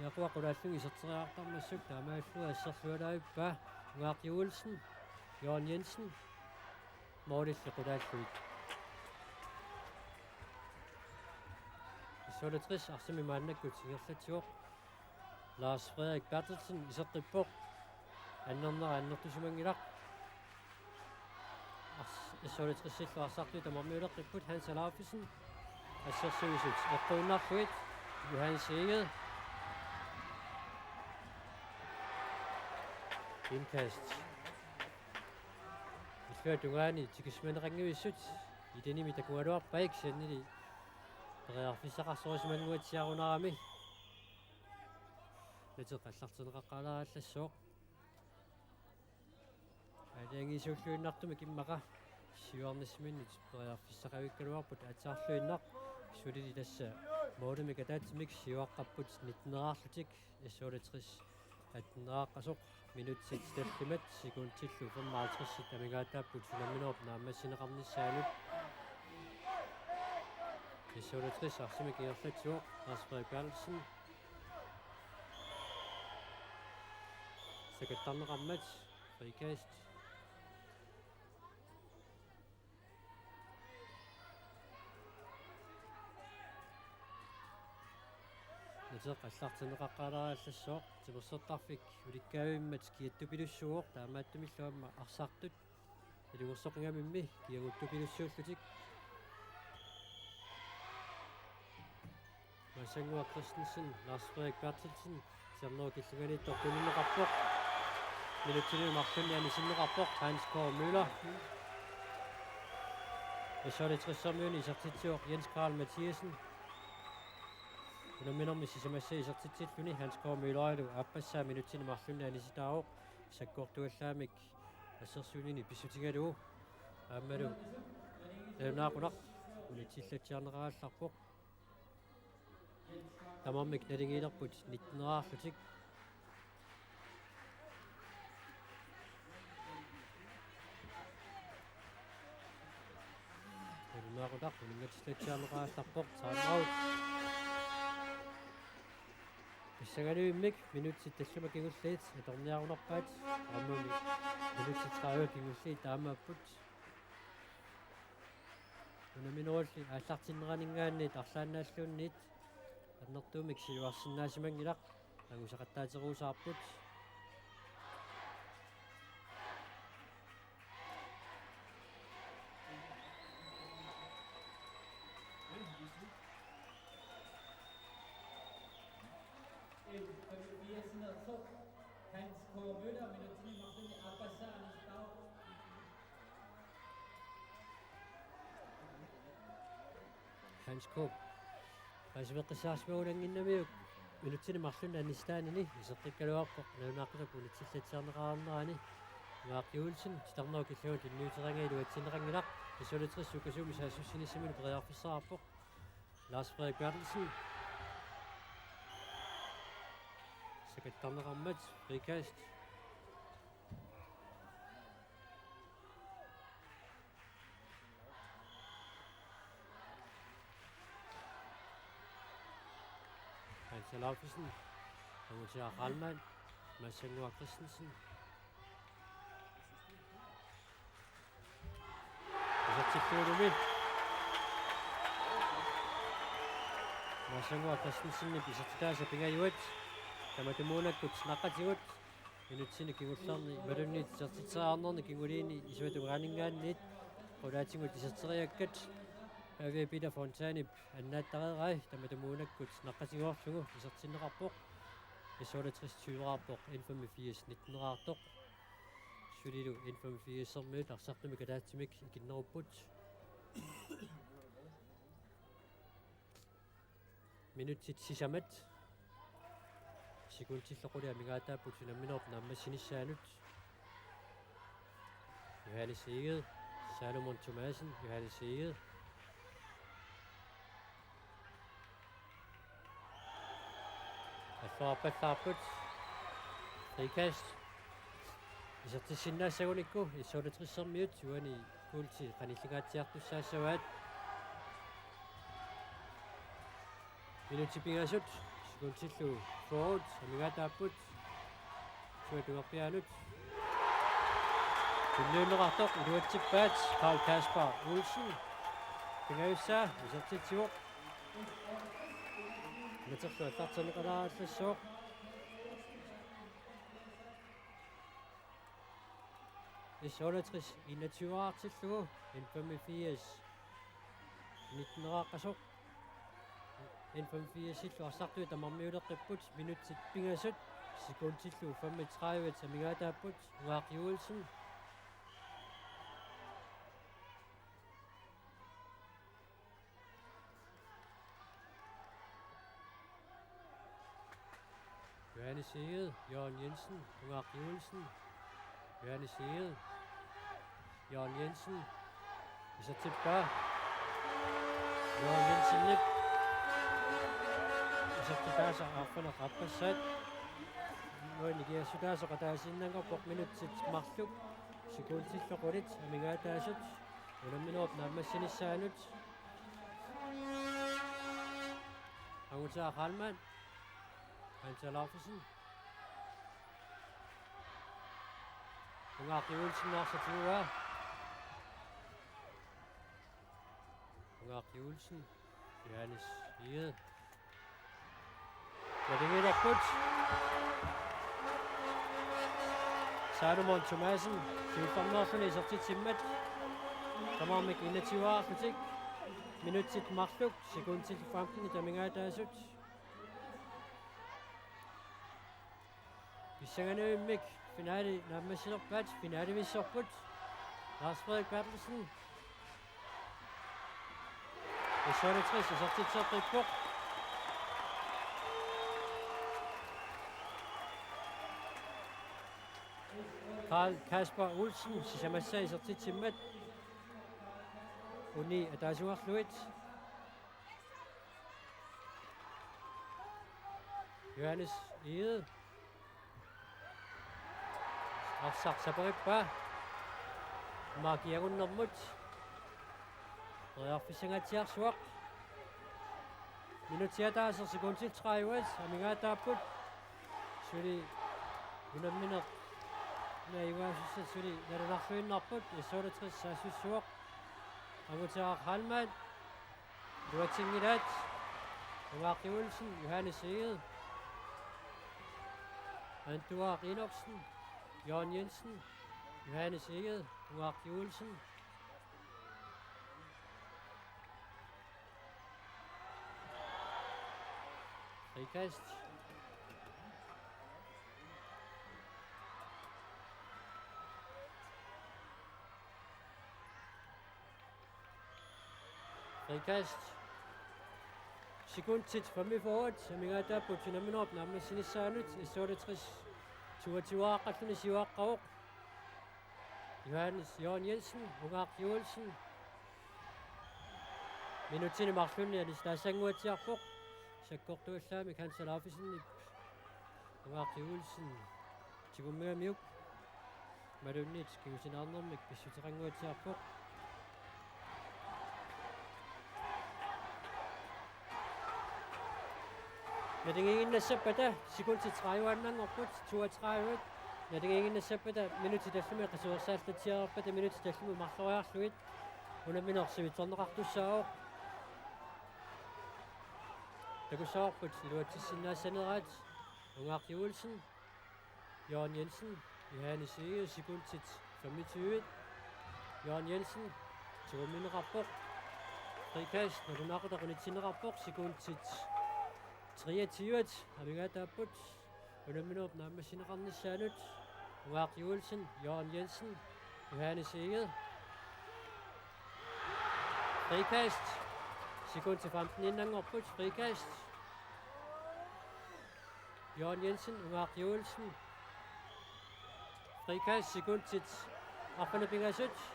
Yaqua qulaallung iserteriartarnassuk taamaallu asserlualaippa Ngaaq Juulsen, Jørgen Jensen, Målilli qulaallugit. Isolutris arsami maannakkut singerlatiuq Lars Frederik Bertelsen iserqippoq annernera annertusimangilaq isolutrissillu arsartu tamarmiuleqqipput Hans Alaafisen assersuisut eqquunnarluit Johannes Eged indkast illuatungaani tikismanerangiuissut idenimi takungaluarpaik siannili perearfissaqarsorisimanguatsiarunarami Niteqallartineqaqqalaallассооq алиангисууллуиннартуми киммаqa сиуарнисминнит периарфиссақавиккалуарпут атсаарлуиннақ сулили тасса моолуми катаатсимик сиуаққаппут нитнераарлутик иссуулатрис атнерааққасоқ минутсит сталлимат секундтиллу 55 тамигаатааппут сунамминерп нааммассинеқарниссаанут иссуулатрис арсимик иерлатсуоқ Lars Frederik Bertelsen Sekretariatrammet frikast. Niteqallartineqaqqalaallассооq timersertarfik ulikkaavimmat kiattupilussuuq taamaattumilluamma arsartut ilugursoqingamimmi kiaguttupilussuullutik Masangua Christensen, Lars Frederik Bertelsen Tjernor killunganiittor kununneqarpoq Minuttini markunniani sinneqarpoq Hans Kåre Møller Isolitrissermiuni isertitsuoq Jens Karl Mathiesen Unaminnermi sisamassa isertitsilluni Hans Kåre Møllerilu appassaa minuttini markunniani sitaaroq sakkortuallaamik assersuunini pissutingalugu aammalu taunaqunaq unitillatiarneraallarpoq tamarmik nalingiilerput nitneraarlutik Naqudaq uningatislatiarneraallarpoq timeout Pissagaluimmik minutsit talluma kingulliit atorniarunarpaat ammuni minutsit 30 kingulliit taamaapput unaminerulli aallartinneраninгаанниит арлааннааллуунниит аннэртуумик силуарсинаасимангилақ агусақаттаатеруусаарпут Hans Kåre Møller, minuttini markunni appassaa anistaaroq Hans Kåre Qasimeqqissaarsimagulanginnamiuk minuttini marlunna anistaanini iseqqikkaluarpoq naunaaqqisaq unitsillatiarnerаарnerani Ngaaq Juulsen titarnoo killugut innuuterangiilu atsinerangilaq isolitris ukasumi saassussinissimini periarfissararpoq Lars Frederik Bertelsen Sekretariatrammet frikast Hans Alaafisen Angusia Ralman Masangua Christensen Isertilluulumi Masangua Christensen isertitaasa pingajuat Tamatumuunakkut naqqatigut minutsini kingullarni malunniit isertiteraarnerni kinguliini isuatuganingaanniit qulaatigut iserteriakkat Avi Peter Fontani annattareerai tamatamuunakgut naqqasigorlugu isertinneqarpoq issuulatriss 20-arpoq N85 19-artoq sulilu N85-sermiut arsartumi kalaatsimik ikinnerupput minutit sisamat sekuntilloquli amigaataaput sunamminerp naammassinissaalut Johannes Eged Salomon Thomasen Johannes Eged Affarpallaarput frikast isartissinnaassagunikku issuulatissermiut juani kuulti qanilligaatsiartussaassawaat minutipingasut sikuntillu forward amigaataapput suatugerpianut Pilluulleqartoq iluatsippaat Carl Kasper Olsen pingayussaa isartitsivoq Naterlu allartaniqalaallassooq issuulatris 21-artillugu N85 19-aaqqasoq N85-illu arsartui tamarmiuleqqipput minutit pingasut sekuntillu 35 amigaataapput uaaqjuulsen Johannes Eged, Jørgen Jensen, Unger Juelsen, Johannes Eged, Jørgen Jensen, så tilbage, Jørgen Jensen nip, så tilbage så afferne rappasat, Noin sudasa qataasinnanga poq minutit marluk sekuntilloqulit amigaataasut ulamminuup naammassinissaalut Angutaa Halman Hans Larsen Unger Juelsen narsatua Unger Juelsen Johannes Eged Vladimir Salomon Thomasen, 25 isertitsimmat tamaarmik 21-arlutik minutit marluk sekuntil 15 tamingaataasut Pissanganuimmik finaali naammassilerpaat finaalivissorput Lars Frederik Bertelsen Issualatris isertitserqippoq Carl Kasper Olsen sisamassa isertitsimmat uni ataasuarluit Johannes Eged Arsarsaperippa maakiagunnermut rearfissangatiarsuaq minutiataaser sekuntil 30 amigaataapput suli unammineq Naivaasussa suli naranarluinnarput issuulatris saassussuaq Angutaa Halman Luatingilat Unger Juelsen Johannes Eged Antua Rinoksen Jørgen Jensen Johannes Eged Unger Juelsen frikast frikast sekuntit fremme forward amigaataaput sunamminerup naammassinissaalut issualatris 22-aaqqalluni siuaqqavuq Johannes Jørgen Jensen Unger Juelsen minutini marlunni alistaasanguatiarpoq sakkortuallaamik Hans Larsen Unger Juelsen tigummigamiuk malunnit kiusinаарnermik pissuteranguatiarpoq Nadingiinnassapata sekuntit 30 32 Nadingiinnassapata minutitallumi qasuersaallatiarpata minutitallumi marloriarluit unamminersivitserneqartussaaoq takussaarput iluatissinnaassaneraat Unger Juelsen Jørgen Jensen Johannes Eged sekuntit 25 Jørgen Jensen tugummineqarpoq frikast, når du nakker der rundt i tinderaport, sekund til 23, har vi gået op. Under op nærmere sin rande særligt. Mark Juelsen, Jørgen Jensen, Johannes Eged. Frikast, sekund til 15 inden opbud, frikast. Jørgen Jensen, Mark Juelsen. Frikast, sekund til Arfane Bingasut.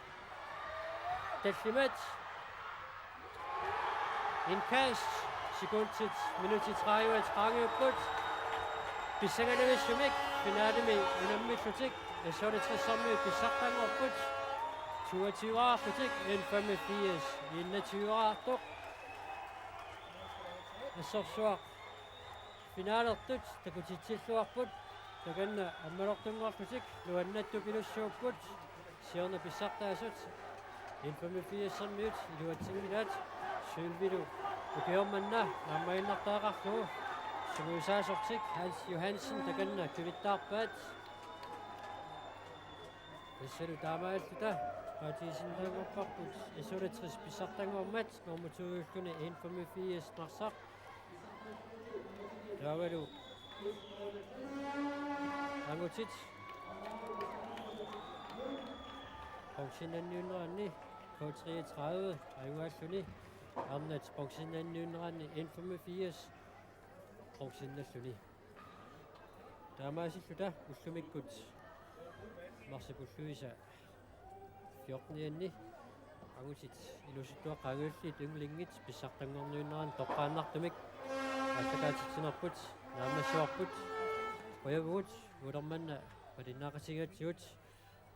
Delfimet. Indkast, sekund til minut til 30, trange opbud. Bisængerne ved Sumik, finale med en metodik. Jeg så det tre sammen med Bisaktan opbud. 22 år kritik, 1,85, 21 år dog. Jeg så svagt. Finale opbud, der går til tilslå opbud. Der kan Amaroktung år kritik, nu er den netto bilus opbud. Sjøvende Bisaktan er sødt. 1,85 som minut, i det var 10 minut. Sølvideo. Du kan jo mande, når man er der ret nu. Så vi så optik, Hans Johansen, der kan købe et det ser du der var alt der. Og det er sådan der var bakbud. Jeg så det trist besagt der var mat, når man tog kunne 1,84 snart sagt. Der var du. Langt tit. Boksen den 909 på 33. Jeg var slundet. Amnet boksen den 909 1,85. Boksen den slundet. Der var altså der. Uslum ikke godt. Marse på Flysa 14 enni angusit ilusitua qangulli tunglingit pissartanngornuinnaran toqqaannartumik allakaatitsinarput naammassuarput qoyavugut ulermanna palinnaaqasigatsigut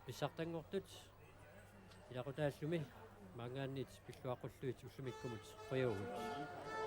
pissartanngortut ilaqutaallumi mangaannit pilluaqulluit ullumikkumut qoyavugut